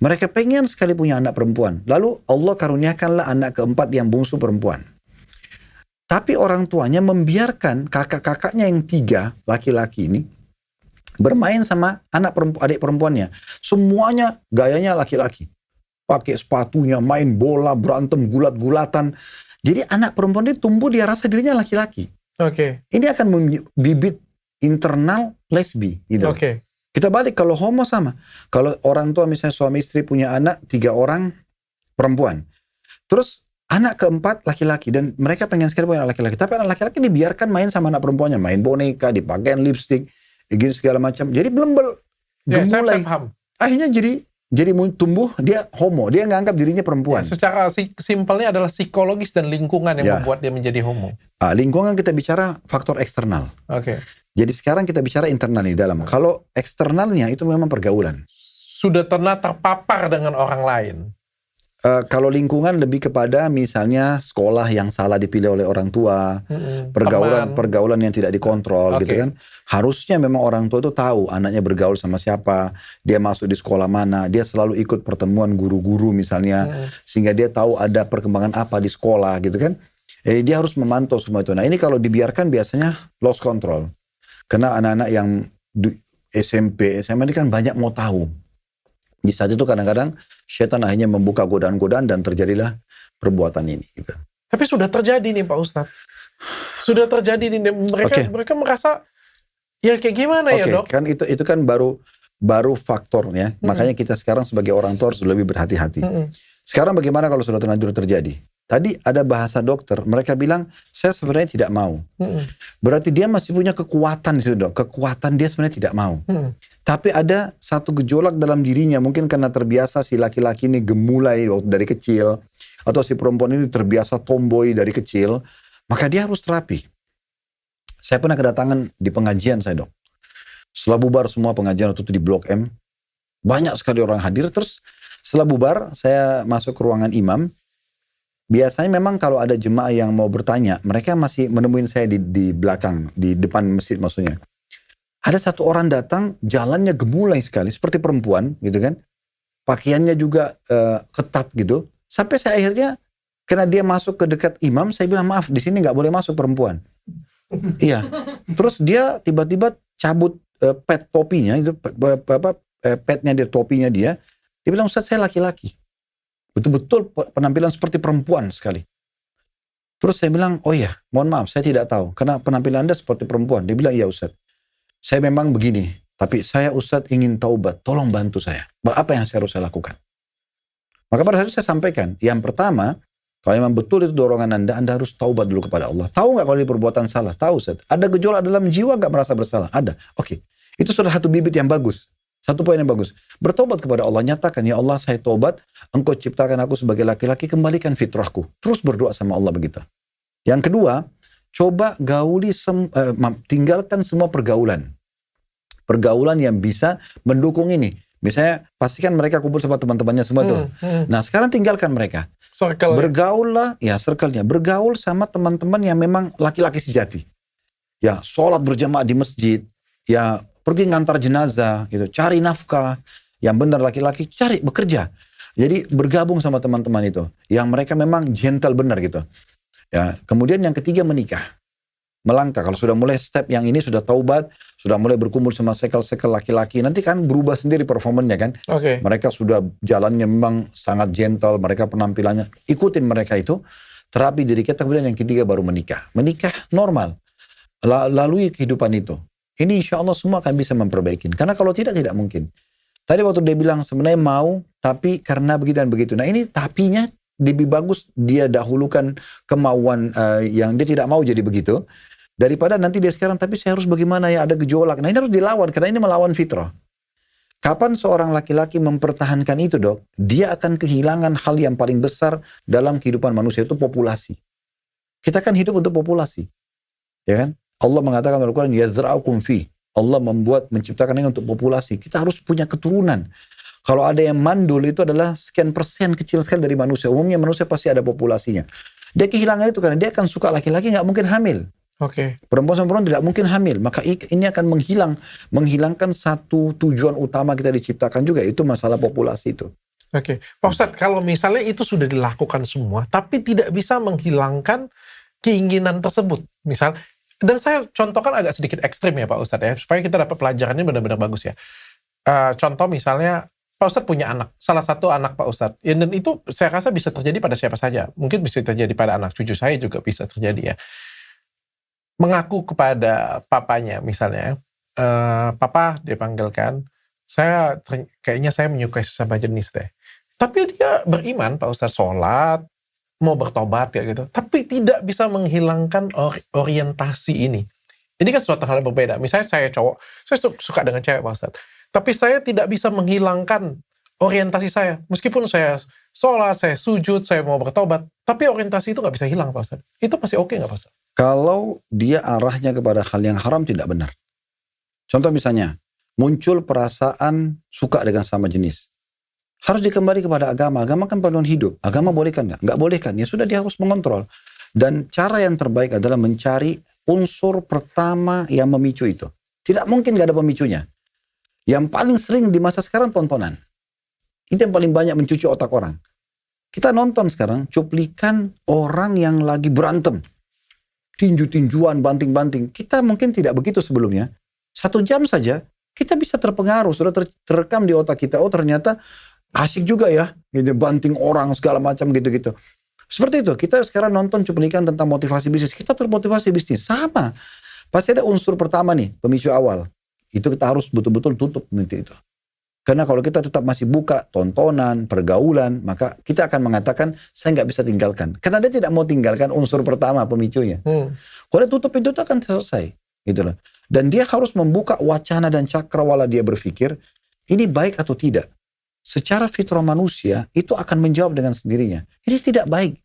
Mereka pengen sekali punya anak perempuan. Lalu Allah karuniakanlah anak keempat yang bungsu perempuan. Tapi orang tuanya membiarkan kakak-kakaknya yang 3 laki-laki ini bermain sama adik perempuannya. Semuanya gayanya laki-laki. Pakai sepatunya, main bola, berantem, gulat-gulatan. Jadi anak perempuan ini tumbuh dia rasa dirinya laki-laki. Ini akan bibit internal lesbi gitu. Kita balik kalau homo sama. Kalau orang tua misalnya suami istri punya anak 3 orang perempuan. Terus anak keempat laki-laki dan mereka pengen sekali punya anak laki-laki. Tapi anak laki-laki dibiarkan main sama anak perempuannya, main boneka, dipakein lipstick, gitu segala macam. Jadi belum gemulai. Akhirnya jadi tumbuh dia homo, dia nganggap dirinya perempuan. Secara simpelnya adalah psikologis dan lingkungan yang membuat dia menjadi homo. Lingkungan kita bicara faktor eksternal. Jadi sekarang kita bicara internal di dalam. Kalau eksternalnya itu memang pergaulan. Sudah terpapar dengan orang lain. Kalau lingkungan lebih kepada misalnya sekolah yang salah dipilih oleh orang tua, pergaulan yang tidak dikontrol gitu kan. Harusnya memang orang tua itu tahu anaknya bergaul sama siapa, dia masuk di sekolah mana, dia selalu ikut pertemuan guru-guru misalnya, sehingga dia tahu ada perkembangan apa di sekolah gitu kan. Jadi dia harus memantau semua itu. Nah ini kalau dibiarkan biasanya lost control. Karena anak-anak yang SMP, SMA ini kan banyak mau tahu. Di saat itu kadang-kadang syaitan akhirnya membuka godaan-godaan dan terjadilah perbuatan ini. Gitu. Tapi sudah terjadi nih Pak Ustadz. Sudah terjadi nih. Mereka merasa ya kayak gimana ya dok? Kan itu kan baru faktornya. Makanya kita sekarang sebagai orang tua harus lebih berhati-hati. Sekarang bagaimana kalau sudah terlanjur terjadi? Tadi ada bahasa dokter, mereka bilang saya sebenarnya tidak mau. Berarti dia masih punya kekuatan di situ dok. Kekuatan dia sebenarnya tidak mau. Tapi ada satu gejolak dalam dirinya, mungkin karena terbiasa si laki-laki ini gemulai dari kecil, atau si perempuan ini terbiasa tomboy dari kecil, maka dia harus terapi. Saya pernah kedatangan di pengajian saya dok. Setelah bubar semua pengajian waktu itu di Blok M, banyak sekali orang hadir. Terus setelah bubar saya masuk ke ruangan imam. Biasanya memang kalau ada jemaah yang mau bertanya, mereka masih menemuin saya di belakang, di depan masjid maksudnya. Ada satu orang datang, jalannya gemulai sekali, seperti perempuan gitu kan. Pakaiannya juga ketat gitu. Sampai saya akhirnya, karena dia masuk ke dekat imam, saya bilang maaf, di sini nggak boleh masuk perempuan. Iya. Terus dia tiba-tiba cabut pet topinya, itu petnya dia, topinya dia. Dia bilang, Ustaz saya laki-laki. Betul-betul penampilan seperti perempuan sekali. Terus saya bilang, oh iya, mohon maaf, saya tidak tahu. Karena penampilan Anda seperti perempuan. Dia bilang, iya Ustaz. Saya memang begini. Tapi saya Ustaz ingin taubat. Tolong bantu saya. Apa yang harus saya lakukan? Maka pada saat itu saya sampaikan. Yang pertama, kalau memang betul itu dorongan Anda harus taubat dulu kepada Allah. Tahu nggak kalau ini perbuatan salah? Tahu Ustaz. Ada gejolak dalam jiwa nggak merasa bersalah? Ada. Oke. Itu sudah satu bibit yang bagus. Satu poin yang bagus. Bertobat kepada Allah. Nyatakan, ya Allah saya tobat. Engkau ciptakan aku sebagai laki-laki. Kembalikan fitrahku. Terus berdoa sama Allah begitu. Yang kedua, coba tinggalkan semua pergaulan. Pergaulan yang bisa mendukung ini. Misalnya, pastikan mereka kumpul sama teman-temannya semua tuh. Nah, sekarang tinggalkan mereka. Bergaullah, ya circle-nya. Bergaul sama teman-teman yang memang laki-laki sejati. Ya, sholat berjamaah di masjid. Ya, pergi ngantar jenazah, gitu. Cari nafkah. Yang benar laki-laki, cari, bekerja. Jadi bergabung sama teman-teman itu. Yang mereka memang gentle benar gitu. Ya, kemudian yang ketiga menikah. Melangkah. Kalau sudah mulai step yang ini, sudah taubat, sudah mulai berkumpul sama sekel-sekel laki-laki, nanti kan berubah sendiri performanya kan. Mereka sudah jalannya memang sangat gentle, mereka penampilannya, ikutin mereka itu. Terapi diri kita, kemudian yang ketiga baru menikah. Menikah normal. Lalui kehidupan itu. Ini insya Allah semua akan bisa memperbaiki. Karena kalau tidak mungkin. Tadi waktu dia bilang sebenarnya mau, tapi karena begitu dan begitu. Nah ini tapinya lebih bagus dia dahulukan kemauan yang dia tidak mau jadi begitu. Daripada nanti dia sekarang, tapi saya harus bagaimana ya, ada gejolak. Nah ini harus dilawan, karena ini melawan fitrah. Kapan seorang laki-laki mempertahankan itu, Dok? Dia akan kehilangan hal yang paling besar dalam kehidupan manusia, itu populasi. Kita kan hidup untuk populasi. Ya kan? Allah mengatakan dalam Al-Quran, yazra'ukum fi. Allah menciptakan ini untuk populasi. Kita harus punya keturunan. Kalau ada yang mandul, itu adalah sekian persen kecil sekali dari manusia. Umumnya manusia pasti ada populasinya. Dia kehilangan itu karena dia akan suka laki-laki, nggak mungkin hamil. Oke. Perempuan sama perempuan tidak mungkin hamil. Maka ini akan menghilangkan satu tujuan utama kita diciptakan juga. Itu masalah populasi itu. Oke. Pak Ustadz, kalau misalnya itu sudah dilakukan semua, tapi tidak bisa menghilangkan keinginan tersebut. Misal, dan saya contohkan agak sedikit ekstrim ya Pak Ustadz ya, supaya kita dapat pelajarannya benar-benar bagus ya. Contoh misalnya, Pak Ustadz punya anak, salah satu anak Pak Ustadz, ya, dan itu saya rasa bisa terjadi pada siapa saja. Mungkin bisa terjadi pada anak cucu saya juga bisa terjadi ya. Mengaku kepada papanya misalnya, papa dia panggilkan, kayaknya saya menyukai sesama jenis deh. Tapi dia beriman Pak Ustadz, sholat, mau bertobat kayak gitu, tapi tidak bisa menghilangkan orientasi ini. Ini kan suatu hal yang berbeda. Misalnya saya cowok, saya suka dengan cewek Pak Ustadz, tapi saya tidak bisa menghilangkan orientasi saya. Meskipun saya sholat, saya sujud, saya mau bertobat, tapi orientasi itu nggak bisa hilang Pak Ustadz. Itu masih oke nggak Pak Ustadz? Kalau dia arahnya kepada hal yang haram, tidak benar. Contoh misalnya, muncul perasaan suka dengan sama jenis. Harus dikembali kepada agama. Agama kan panduan hidup. Agama bolehkan nggak? Nggak bolehkan. Ya sudah, dia harus mengontrol. Dan cara yang terbaik adalah mencari unsur pertama yang memicu itu. Tidak mungkin nggak ada pemicunya. Yang paling sering di masa sekarang tontonan. Itu yang paling banyak mencuci otak orang. Kita nonton sekarang cuplikan orang yang lagi berantem. Tinju-tinjuan, banting-banting. Kita mungkin tidak begitu sebelumnya. 1 jam saja kita bisa terpengaruh. Sudah terekam di otak kita. Oh ternyata asik juga ya, gitu, banting orang segala macam gitu-gitu. Seperti itu, kita sekarang nonton cuplikan tentang motivasi bisnis, kita termotivasi bisnis, sama. Pasti ada unsur pertama nih, pemicu awal. Itu kita harus betul-betul tutup nanti itu. Karena kalau kita tetap masih buka tontonan, pergaulan, maka kita akan mengatakan, saya nggak bisa tinggalkan. Karena dia tidak mau tinggalkan unsur pertama pemicunya. Kalau dia tutup itu akan selesai. Gitu loh. Dan dia harus membuka wacana dan cakrawala dia berpikir, ini baik atau tidak. Secara fitrah manusia itu akan menjawab dengan sendirinya. Ini tidak baik.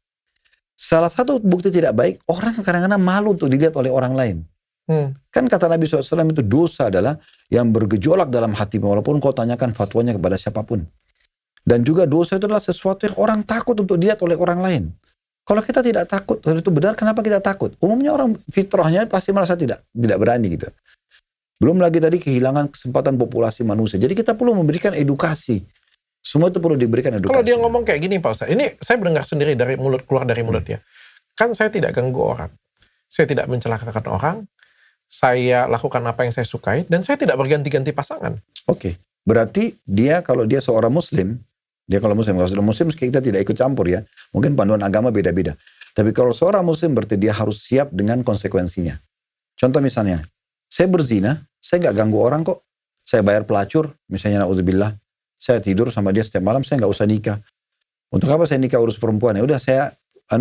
Salah satu bukti tidak baik, orang kadang-kadang malu untuk dilihat oleh orang lain. Kan kata Nabi SAW itu dosa adalah yang bergejolak dalam hati, walaupun kau tanyakan fatwanya kepada siapapun. Dan juga dosa itu adalah sesuatu yang orang takut untuk dilihat oleh orang lain. Kalau kita tidak takut, itu benar, kenapa kita takut? Umumnya orang fitrahnya pasti merasa tidak berani gitu. Belum lagi tadi kehilangan kesempatan populasi manusia. Jadi kita perlu memberikan edukasi. Semua itu perlu diberikan edukasi. Kalau dia ngomong kayak gini Pak Ustadz, ini saya mendengar sendiri keluar dari mulut dia. Kan saya tidak ganggu orang. Saya tidak mencelakakan orang. Saya lakukan apa yang saya sukai. Dan saya tidak berganti-ganti pasangan. Oke. Berarti kalau dia seorang muslim, kalau muslim kita tidak ikut campur ya. Mungkin panduan agama beda-beda. Tapi kalau seorang muslim berarti dia harus siap dengan konsekuensinya. Contoh misalnya, saya berzina, saya nggak ganggu orang kok. Saya bayar pelacur, misalnya na'udzubillah. Saya tidur sama dia setiap malam, saya nggak usah nikah. Untuk apa saya nikah urus perempuan? Ya udah saya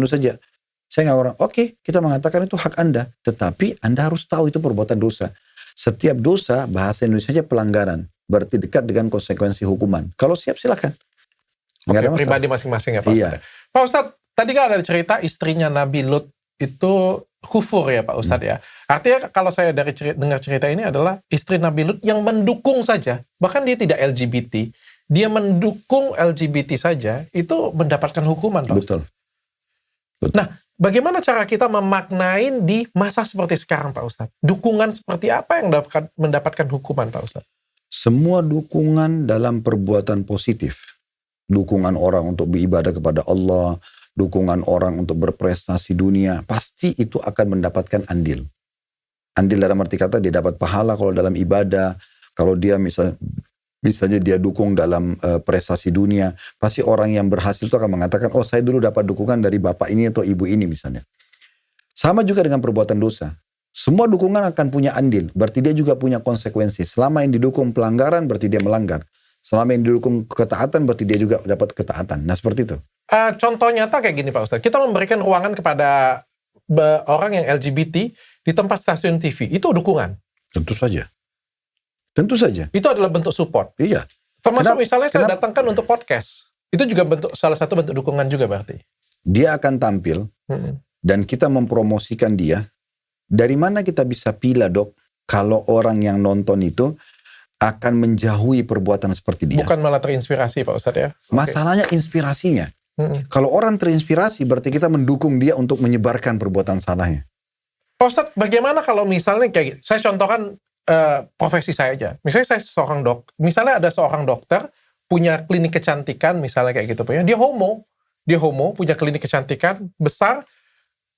saja. Saya nggak orang. Oke, kita mengatakan itu hak Anda. Tetapi Anda harus tahu itu perbuatan dosa. Setiap dosa, bahasa Indonesia aja pelanggaran. Berarti dekat dengan konsekuensi hukuman. Kalau siap silakan. Oke, pribadi masing-masing ya Pak Ustadz. Iya. Pak Ustadz, tadi kan ada cerita istrinya Nabi Lut itu kufur ya Pak Ustadz ya. Artinya kalau saya dengar cerita ini adalah istri Nabi Lut yang mendukung saja. Bahkan dia tidak LGBT. Dia mendukung LGBT saja, itu mendapatkan hukuman Pak Ustadz. Betul. Nah, bagaimana cara kita memaknain di masa seperti sekarang Pak Ustadz? Dukungan seperti apa yang mendapatkan hukuman Pak Ustadz? Semua dukungan dalam perbuatan positif. Dukungan orang untuk beribadah kepada Allah, dukungan orang untuk berprestasi dunia, pasti itu akan mendapatkan andil. Andil dalam arti kata dia dapat pahala kalau dalam ibadah, kalau dia misalnya dia dukung dalam prestasi dunia, pasti orang yang berhasil itu akan mengatakan, oh saya dulu dapat dukungan dari bapak ini atau ibu ini misalnya. Sama juga dengan perbuatan dosa. Semua dukungan akan punya andil, berarti dia juga punya konsekuensi. Selama yang didukung pelanggaran, berarti dia melanggar. Selama yang didukung ketaatan, berarti dia juga dapat ketaatan. Nah seperti itu. Contoh nyata kayak gini Pak Ustadz. Kita memberikan ruangan kepada orang yang LGBT di tempat stasiun TV, itu dukungan. Tentu saja. Tentu saja. Itu adalah bentuk support. Iya. Termasuk misalnya saya datangkan untuk podcast. Itu juga salah satu bentuk dukungan juga berarti. Dia akan tampil dan kita mempromosikan dia. Dari mana kita bisa pilih, Dok, kalau orang yang nonton itu akan menjauhi perbuatan seperti dia? Bukan malah terinspirasi, Pak Ustadz ya? Masalahnya inspirasinya. Kalau orang terinspirasi berarti kita mendukung dia untuk menyebarkan perbuatan salahnya. Pak Ustadz, bagaimana kalau misalnya kayak saya contohkan profesi saya aja. Misalnya saya seorang misalnya ada seorang dokter punya klinik kecantikan misalnya kayak gitu punya. Dia homo, punya klinik kecantikan besar.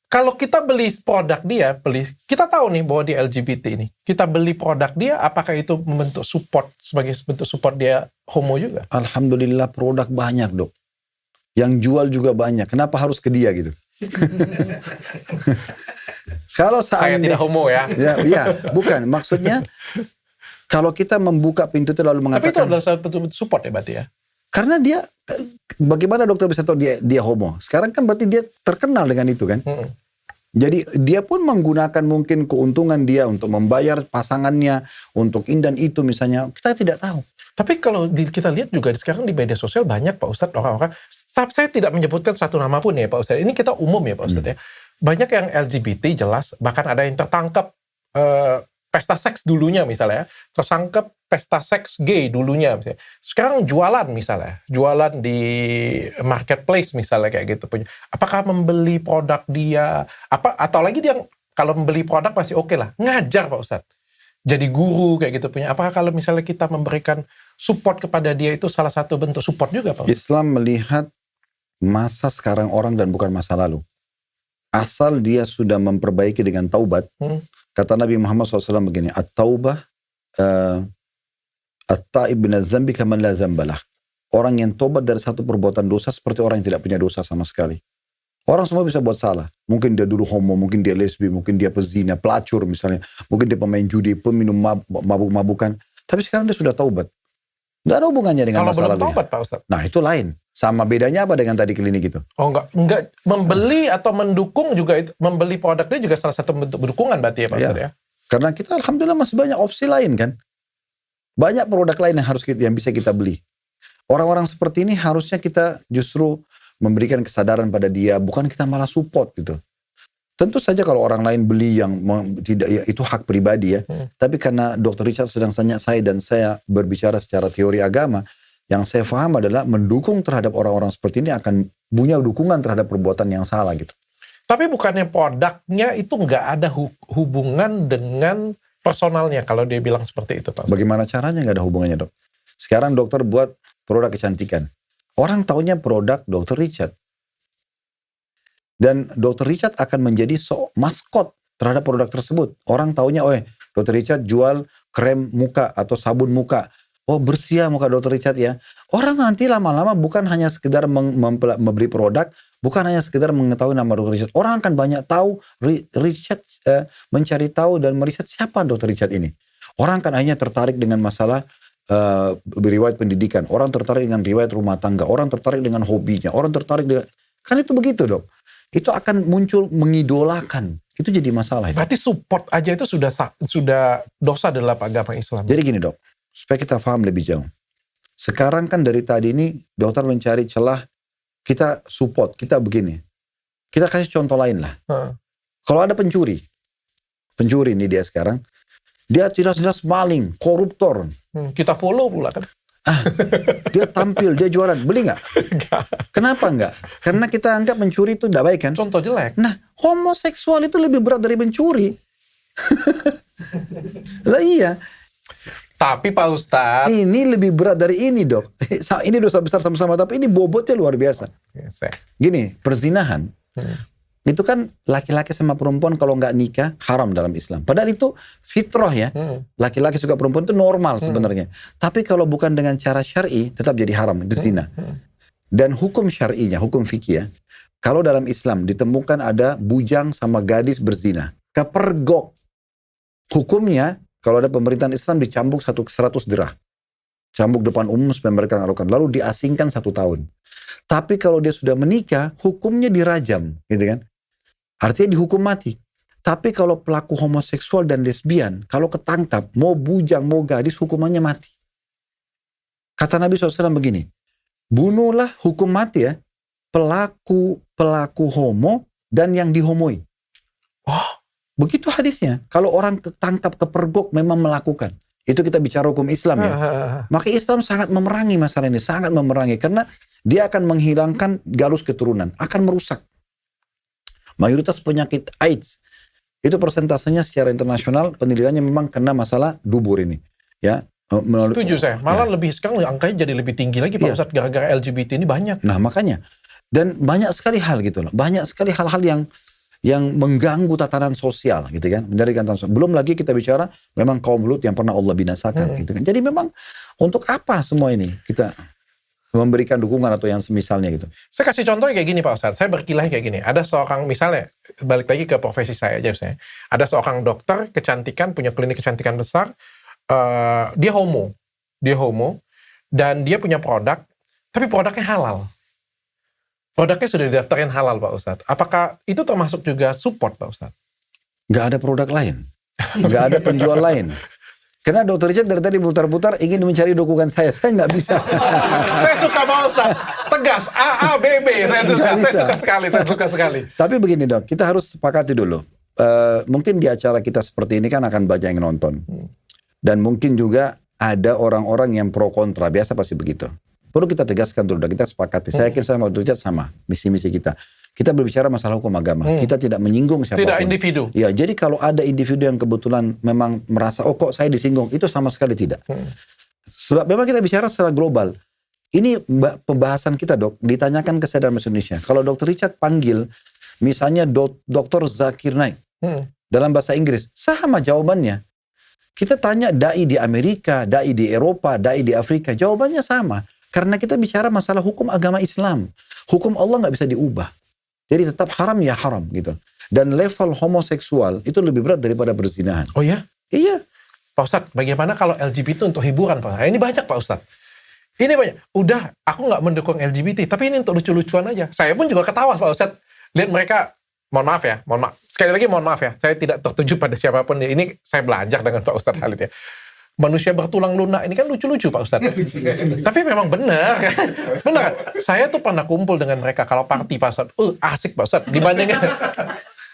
Kalau kita beli produk dia, kita tahu nih bahwa dia LGBT ini. Kita beli produk dia, apakah itu membentuk support sebagai bentuk support dia homo juga? Alhamdulillah produk banyak, Dok. Yang jual juga banyak. Kenapa harus ke dia gitu? Kalau saya tidak homo ya. Ya, bukan. Maksudnya kalau kita membuka pintu itu lalu mengatakan. Tapi itu adalah satu bentuk support ya berarti ya. Karena dia, bagaimana dokter bisa tahu dia homo? Sekarang kan berarti dia terkenal dengan itu kan. Jadi dia pun menggunakan mungkin keuntungan dia untuk membayar pasangannya untuk ini dan itu misalnya. Kita tidak tahu. Tapi kalau kita lihat juga sekarang di media sosial banyak Pak Ustadz orang-orang. Saya tidak menyebutkan satu nama pun ya Pak Ustadz. Ini kita umum ya Pak Ustadz ya. Banyak yang LGBT jelas. Bahkan ada yang tertangkap pesta seks dulunya misalnya. Tersangkap pesta seks gay dulunya misalnya. Sekarang jualan misalnya. Jualan di marketplace misalnya kayak gitu punya. Apakah membeli produk dia? Atau lagi dia kalau membeli produk masih oke lah. Ngajar Pak Ustadz. Jadi guru kayak gitu punya. Apakah kalau misalnya kita memberikan support kepada dia itu salah satu bentuk support juga Pak Ustadz? Islam melihat masa sekarang orang dan bukan masa lalu. Asal dia sudah memperbaiki dengan taubat. Kata Nabi Muhammad SAW begini. At-taubah at-ta'ib minaz zambi kaman la zambalah. Orang yang tobat dari satu perbuatan dosa seperti orang yang tidak punya dosa sama sekali. Orang semua bisa buat salah. Mungkin dia dulu homo, mungkin dia lesbi, mungkin dia pezina, pelacur misalnya. Mungkin dia pemain judi, peminum mabuk-mabukan. Tapi sekarang dia sudah taubat. Nggak ada hubungannya dengan masalah. Kalau belum taubat Pak Ustadz? Nah itu lain. Sama bedanya apa dengan tadi klinik itu? Oh enggak. Membeli atau mendukung juga, membeli produknya juga salah satu bentuk dukungan berarti ya Pak Ustadz ya? Karena kita alhamdulillah masih banyak opsi lain kan. Banyak produk lain yang bisa kita beli. Orang-orang seperti ini harusnya kita justru memberikan kesadaran pada dia, bukan kita malah support gitu. Tentu saja kalau orang lain beli yang tidak, ya itu hak pribadi ya. Tapi karena Dr. Richard sedang tanya saya dan saya berbicara secara teori agama, yang saya paham adalah mendukung terhadap orang-orang seperti ini akan punya dukungan terhadap perbuatan yang salah gitu. Tapi bukannya produknya itu nggak ada hubungan dengan personalnya kalau dia bilang seperti itu Pak? Bagaimana caranya nggak ada hubungannya Dok? Sekarang dokter buat produk kecantikan. Orang taunya produk Dr. Richard. Dan Dr. Richard akan menjadi maskot terhadap produk tersebut. Orang taunya, Dr. Richard jual krem muka atau sabun muka. Oh bersih ya muka Dr. Richard ya. Orang nanti lama-lama bukan hanya sekedar membeli produk, bukan hanya sekedar mengetahui nama Dr. Richard. Orang akan banyak tahu, Richard mencari tahu dan meriset siapa Dr. Richard ini. Orang akan hanya tertarik dengan masalah riwayat pendidikan. Orang tertarik dengan riwayat rumah tangga. Orang tertarik dengan hobinya. Orang tertarik dengan... Kan itu begitu Dok. Itu akan muncul mengidolakan. Itu jadi masalah. Berarti support aja itu sudah dosa dalam agama Islam. Jadi gini Dok. Supaya kita paham lebih jauh. Sekarang kan dari tadi ini dokter mencari celah, kita support, kita begini. Kita kasih contoh lain lah. Kalau ada pencuri ini dia sekarang, dia jelas-jelas maling, koruptor. Kita follow pula kan. Dia tampil, dia jualan, beli nggak? Kenapa nggak? Karena kita anggap mencuri itu tidak baik kan? Contoh jelek. Nah, homoseksual itu lebih berat dari mencuri. Lah iya. Tapi Pak Ustadz, ini lebih berat dari ini Dok. Ini dosa besar sama-sama, tapi ini bobotnya luar biasa. Gini, perzinahan. Itu kan laki-laki sama perempuan kalau nggak nikah haram dalam Islam. Padahal itu fitrah ya. Laki-laki suka perempuan itu normal sebenarnya. Tapi kalau bukan dengan cara syar'i tetap jadi haram, itu zina. Dan hukum syar'inya, hukum fikih ya. Kalau dalam Islam ditemukan ada bujang sama gadis berzina, kepergok. Hukumnya kalau ada pemerintahan Islam dicambuk 100 dirah. Cambuk depan umum supaya mereka ngarukan. Lalu diasingkan 1 tahun. Tapi kalau dia sudah menikah, hukumnya dirajam, gitu kan? Artinya dihukum mati. Tapi kalau pelaku homoseksual dan lesbian, kalau ketangkap, mau bujang, mau gadis, hukumannya mati. Kata Nabi SAW begini, bunuhlah hukum mati ya, pelaku homo dan yang dihomoi. Oh, Begitu hadisnya. Kalau orang ketangkap, kepergok memang melakukan. Itu kita bicara hukum Islam ya. Maka Islam sangat memerangi masalah ini, sangat memerangi. Karena dia akan menghilangkan galus keturunan, akan merusak. Mayoritas penyakit AIDS, itu persentasenya secara internasional penelitiannya memang kena masalah dubur ini. Ya. Setuju saya. Malah lebih sekarang angkanya jadi lebih tinggi lagi Pak Ustadz gara-gara LGBT ini banyak. Nah makanya. Dan banyak sekali hal gitu loh. Banyak sekali hal-hal yang mengganggu tatanan sosial gitu kan. Menjadikan tatanan sosial. Belum lagi kita bicara memang kaum Lut yang pernah Allah binasakan gitu kan. Jadi memang untuk apa semua ini kita memberikan dukungan atau yang semisalnya gitu. Saya kasih contoh kayak gini Pak Ustadz. Saya berkilah kayak gini. Ada seorang misalnya, balik lagi ke profesi saya aja misalnya. Ada seorang dokter kecantikan, punya klinik kecantikan besar. Dia homo. Dan dia punya produk, tapi produknya halal. Produknya sudah didaftarin halal Pak Ustadz. Apakah itu termasuk juga support Pak Ustadz? Nggak ada produk lain. Nggak ada penjual lain. Karena Dr. Richard dari tadi putar-putar ingin mencari dukungan saya. Saya nggak bisa. Saya suka Pak Ustadz. Tegas. A, B, B. Saya suka sekali. Tapi begini dok, kita harus sepakati dulu. Mungkin di acara kita seperti ini kan akan banyak yang nonton. Dan mungkin juga ada orang-orang yang pro kontra. Biasa pasti begitu. Perlu kita tegaskan dulu, dan kita sepakati. Saya yakin sama Dr. Richard sama misi-misi kita. Kita berbicara masalah hukum agama. Kita tidak menyinggung siapapun. Tidak individu. Ya, jadi kalau ada individu yang kebetulan memang merasa, oh kok saya disinggung, itu sama sekali tidak. Sebab memang kita bicara secara global. Ini pembahasan kita dok, ditanyakan kesadaran Indonesia. Kalau Dr. Richard panggil, misalnya Dr. Zakir Naik, dalam bahasa Inggris, sama jawabannya. Kita tanya dai di Amerika, dai di Eropa, dai di Afrika, jawabannya sama. Karena kita bicara masalah hukum agama Islam. Hukum Allah nggak bisa diubah. Jadi tetap haram ya haram gitu. Dan level homoseksual itu lebih berat daripada perzinahan. Oh ya? Iya. Pak Ustadz, bagaimana kalau LGBT untuk hiburan Pak? Nah, ini banyak Pak Ustadz. Ini banyak. Udah, aku nggak mendukung LGBT, tapi ini untuk lucu-lucuan aja. Saya pun juga ketawa Pak Ustadz. Lihat mereka, mohon maaf ya, mohon maaf. Sekali lagi mohon maaf ya, saya tidak tertuju pada siapapun. Ini saya belajar dengan Pak Ustadz Khalid ya. Manusia bertulang lunak, ini kan lucu-lucu Pak Ustadz. Tapi memang benar. Benar. Saya tuh pernah kumpul dengan mereka kalau party Pak Ustadz. Asik Pak Ustadz. Dibandingkan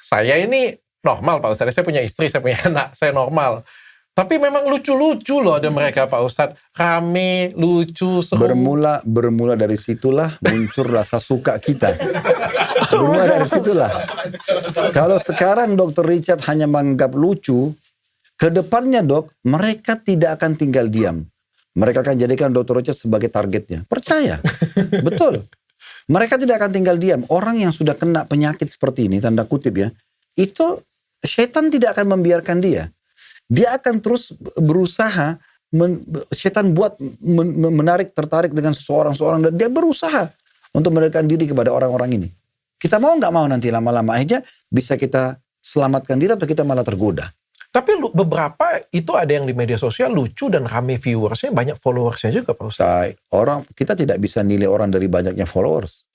saya ini normal Pak Ustadz. Saya punya istri, saya punya anak, saya normal. Tapi memang lucu-lucu loh ada mereka Pak Ustadz. Rame, lucu, seru. Bermula dari situlah muncul rasa suka kita. Bermula dari situlah. Kalau sekarang Dr. Richard hanya menganggap lucu, kedepannya dok, mereka tidak akan tinggal diam. Mereka akan jadikan Dr. Richard sebagai targetnya. Percaya. Betul. Mereka tidak akan tinggal diam. Orang yang sudah kena penyakit seperti ini, tanda kutip ya, itu setan tidak akan membiarkan dia. Dia akan terus berusaha, setan buat tertarik dengan seseorang, dan dia berusaha untuk mendekatkan diri kepada orang-orang ini. Kita mau nggak mau nanti lama-lama aja bisa kita selamatkan diri atau kita malah tergoda. Tapi beberapa itu ada yang di media sosial lucu dan rame viewersnya, banyak followersnya juga Pak Ustadz. Kita tidak bisa nilai orang dari banyaknya followers.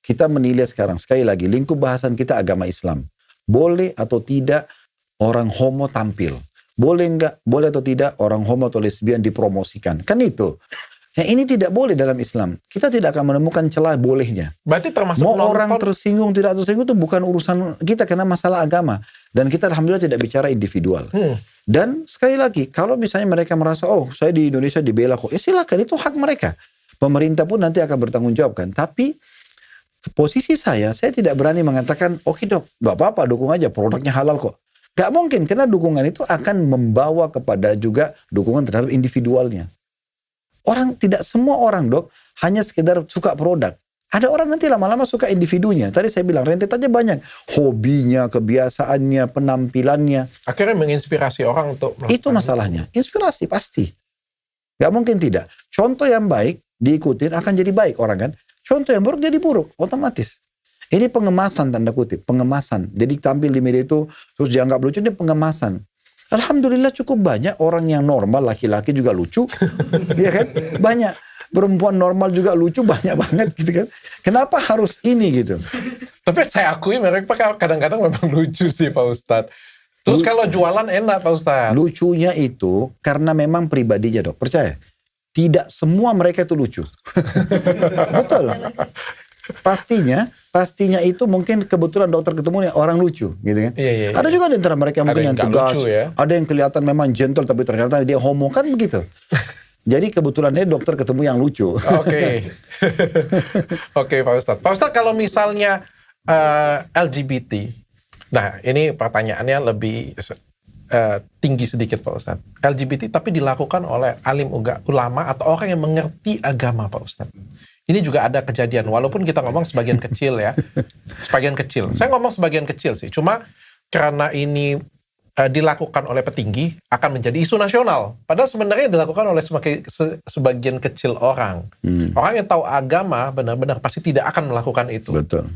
Kita menilai sekarang, sekali lagi, lingkup bahasan kita agama Islam. Boleh atau tidak orang homo tampil? Boleh atau tidak orang homo atau lesbian dipromosikan? Kan itu. Nah, ini tidak boleh dalam Islam. Kita tidak akan menemukan celah bolehnya. Berarti termasuk mau orang tersinggung, tidak tersinggung itu bukan urusan kita karena masalah agama. Dan kita alhamdulillah tidak bicara individual. Dan sekali lagi, kalau misalnya mereka merasa, oh saya di Indonesia dibela kok. Ya silakan, itu hak mereka. Pemerintah pun nanti akan bertanggung jawab kan. Tapi posisi saya tidak berani mengatakan, oke dok, gak apa-apa, dukung aja, produknya halal kok. Gak mungkin, karena dukungan itu akan membawa kepada juga dukungan terhadap individualnya. Tidak semua orang dok hanya sekedar suka produk. Ada orang nanti lama-lama suka individunya. Tadi saya bilang rentetannya banyak. Hobinya, kebiasaannya, penampilannya. Akhirnya menginspirasi orang untuk... Itu masalahnya. Inspirasi pasti. Gak mungkin tidak. Contoh yang baik diikutin akan jadi baik orang kan. Contoh yang buruk jadi buruk. Otomatis. Ini pengemasan tanda kutip. Pengemasan. Jadi tampil di media itu terus dianggap lucu. Ini pengemasan. Alhamdulillah cukup banyak orang yang normal, laki-laki juga lucu. Ya kan? Banyak. perempuan normal juga lucu banyak banget gitu kan. Kenapa harus ini gitu? Tapi saya akui mereka kadang-kadang memang lucu sih Pak Ustadz. Terus kalau jualan enak Pak Ustadz. Lucunya itu karena memang pribadinya Dok, percaya. Tidak semua mereka itu lucu. Betul. Pastinya itu mungkin kebetulan dokter ketemu orang lucu gitu kan. Iya. Ada juga di antara mereka mungkin yang tegas, lucu, ya? ada yang kelihatan memang gentle tapi ternyata dia homo kan begitu. Jadi kebetulan dia dokter ketemu yang lucu. Oke. Oke Pak Ustadz. Pak Ustadz kalau misalnya LGBT, nah ini pertanyaannya lebih tinggi sedikit Pak Ustadz. LGBT tapi dilakukan oleh alim ulama atau orang yang mengerti agama Pak Ustadz. Ini juga ada kejadian, walaupun kita ngomong sebagian kecil ya. Sebagian kecil. Saya ngomong sebagian kecil sih. Cuma karena ini dilakukan oleh petinggi, akan menjadi isu nasional. Padahal sebenarnya dilakukan oleh sebagian kecil orang. Orang yang tahu agama benar-benar pasti tidak akan melakukan itu. Betul.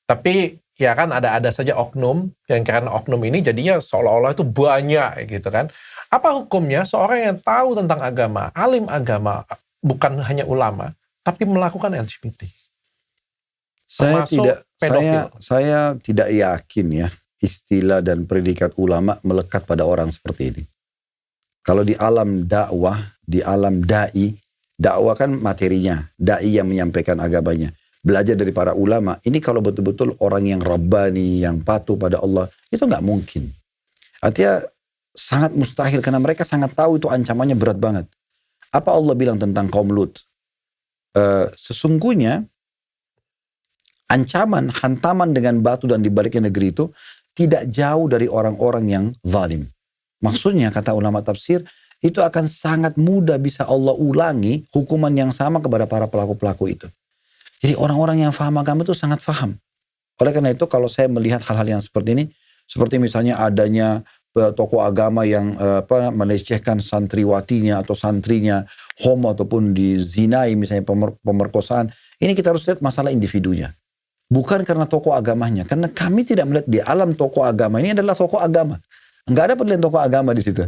Tapi ya kan ada saja oknum, yang karena oknum ini jadinya seolah-olah itu banyak gitu kan. Apa hukumnya seorang yang tahu tentang agama, alim agama, bukan hanya ulama, tapi melakukan LGBT? Saya pedofil. saya tidak yakin ya istilah dan predikat ulama melekat pada orang seperti ini. Kalau di alam dakwah, di alam dakwah kan materinya, dai yang menyampaikan agamanya. Belajar dari para ulama, ini kalau betul-betul orang yang rabbani, yang patuh pada Allah, itu nggak mungkin. Artinya sangat mustahil karena mereka sangat tahu itu ancamannya berat banget. Apa Allah bilang tentang kaum Lut? Sesungguhnya ancaman, hantaman dengan batu dan dibaliknya negeri itu tidak jauh dari orang-orang yang zalim. Maksudnya kata ulama tafsir, itu akan sangat mudah bisa Allah ulangi hukuman yang sama kepada para pelaku-pelaku itu. Jadi orang-orang yang faham agama itu sangat faham. Oleh karena itu kalau saya melihat hal-hal yang seperti ini, seperti misalnya adanya tokoh agama yang melecehkan santriwatinya atau santrinya, homo ataupun dizinai misalnya pemerkosaan, ini kita harus lihat masalah individunya. Bukan karena tokoh agamanya, karena kami tidak melihat di alam tokoh agama ini adalah tokoh agama. Enggak ada penilaian tokoh agama di situ.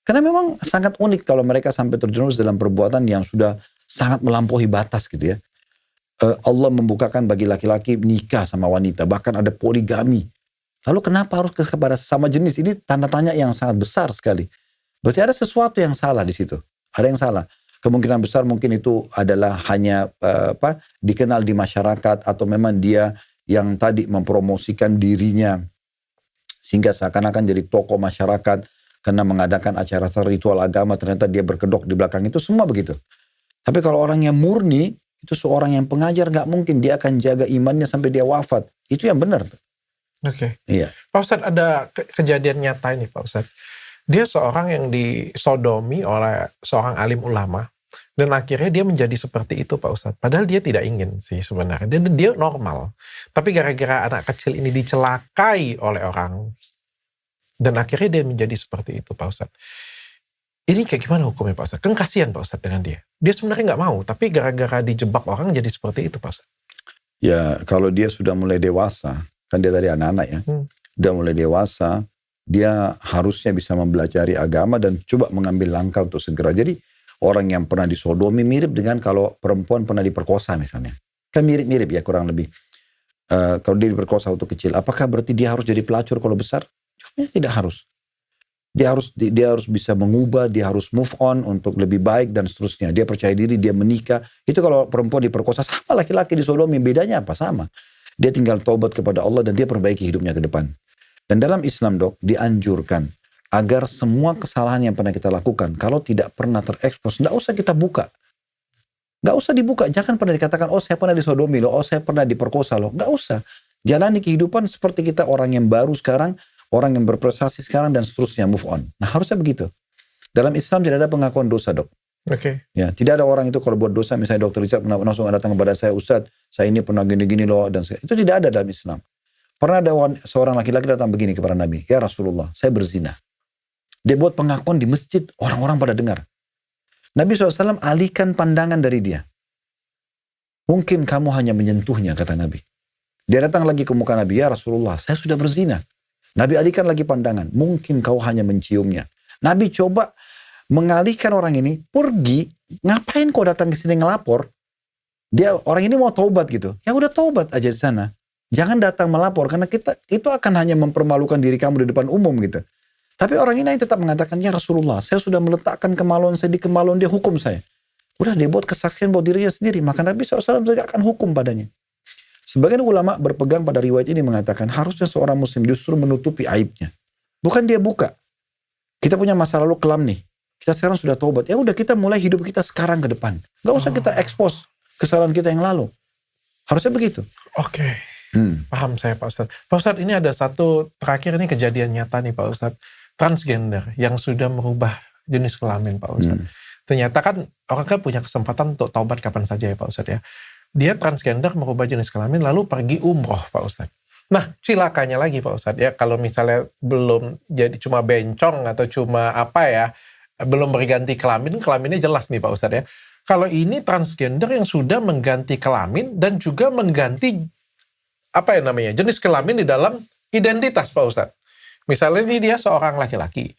Karena memang sangat unik kalau mereka sampai terjerumus dalam perbuatan yang sudah sangat melampaui batas gitu ya. Allah membukakan bagi laki-laki nikah sama wanita, bahkan ada poligami. Lalu kenapa harus kepada sesama jenis? Ini tanda tanya yang sangat besar sekali. Berarti ada sesuatu yang salah di situ. Ada yang salah. Kemungkinan besar mungkin itu adalah hanya dikenal di masyarakat atau memang dia yang tadi mempromosikan dirinya sehingga seakan-akan jadi tokoh masyarakat karena mengadakan acara ritual agama, ternyata dia berkedok di belakang itu, semua begitu. Tapi kalau orang yang murni, itu seorang yang pengajar, nggak mungkin dia akan jaga imannya sampai dia wafat. Itu yang benar. Oke. Iya. Pak Ustadz, ada kejadian nyata ini Pak Ustadz. Dia seorang yang disodomi oleh seorang alim ulama. Dan akhirnya dia menjadi seperti itu Pak Ustadz. Padahal dia tidak ingin sih sebenarnya. Dia normal. Tapi gara-gara anak kecil ini dicelakai oleh orang. Dan akhirnya dia menjadi seperti itu Pak Ustadz. Ini kayak gimana hukumnya Pak Ustadz? Kan kasihan Pak Ustadz dengan dia. Dia sebenarnya nggak mau. Tapi gara-gara dijebak orang jadi seperti itu Pak Ustadz. Ya kalau dia sudah mulai dewasa. Kan dia tadi anak-anak ya. Udah mulai dewasa. Dia harusnya bisa mempelajari agama dan coba mengambil langkah untuk segera. Jadi orang yang pernah disodomi mirip dengan kalau perempuan pernah diperkosa misalnya. Kan mirip-mirip ya kurang lebih. Kalau dia diperkosa waktu kecil, apakah berarti dia harus jadi pelacur kalau besar? Jawabnya tidak harus. Dia harus bisa mengubah, dia harus move on untuk lebih baik dan seterusnya. Dia percaya diri, dia menikah. Itu kalau perempuan diperkosa sama laki-laki disodomi, bedanya apa? Sama. Dia tinggal taubat kepada Allah dan dia perbaiki hidupnya ke depan. Dan dalam Islam Dok, dianjurkan agar semua kesalahan yang pernah kita lakukan, kalau tidak pernah terekspos, nggak usah kita buka. Nggak usah dibuka. Jangan pernah dikatakan, oh saya pernah disodomi loh, oh saya pernah diperkosa loh. Nggak usah. Jalani kehidupan seperti kita orang yang baru sekarang, orang yang berprestasi sekarang dan seterusnya, move on. Nah harusnya begitu. Dalam Islam tidak ada pengakuan dosa Dok. Oke. Ya, tidak ada orang itu kalau buat dosa, misalnya Dr. Richard pernah langsung datang kepada saya, Ustadz, saya ini pernah gini-gini loh, dan itu tidak ada dalam Islam. Pernah ada seorang laki-laki datang begini kepada Nabi, ya Rasulullah, saya berzina. Dia buat pengakuan di masjid, orang-orang pada dengar. Nabi SAW alihkan pandangan dari dia. Mungkin kamu hanya menyentuhnya, kata Nabi. Dia datang lagi ke muka Nabi, ya Rasulullah, saya sudah berzina. Nabi alihkan lagi pandangan, mungkin kau hanya menciumnya. Nabi coba mengalihkan orang ini, pergi Ngapain kau datang ke sini ngelapor? Dia orang ini mau taubat gitu. Ya udah taubat aja di sana. Jangan datang melapor karena itu akan hanya mempermalukan diri kamu di depan umum gitu. Tapi orang ini tetap mengatakan, ya Rasulullah, saya sudah meletakkan kemaluan saya di kemaluan dia, hukum saya. Udah dia buat kesaksian buat dirinya sendiri. Maka Nabi SAW tegakkan hukum padanya. Sebagian ulama berpegang pada riwayat ini mengatakan harusnya seorang muslim justru menutupi aibnya. Bukan dia buka. Kita punya masa lalu kelam nih. Kita sekarang sudah taubat. Ya udah kita mulai hidup kita sekarang ke depan. Gak usah kita expose kesalahan kita yang lalu. Harusnya begitu. Oke. Paham saya Pak Ustadz. Pak Ustadz, ini ada satu terakhir, ini kejadian nyata nih Pak Ustadz. Transgender yang sudah merubah jenis kelamin Pak Ustadz. Ternyata kan orang kan punya kesempatan untuk taubat kapan saja ya Pak Ustadz ya. Dia transgender merubah jenis kelamin lalu pergi umroh Pak Ustadz. Nah cilakanya lagi Pak Ustadz ya, kalau misalnya belum jadi cuma bencong atau cuma apa ya, belum berganti kelamin, kelaminnya jelas nih Pak Ustadz ya. Kalau ini transgender yang sudah mengganti kelamin dan juga mengganti apa ya namanya, jenis kelamin di dalam identitas Pak Ustadz. Misalnya ini dia seorang laki-laki,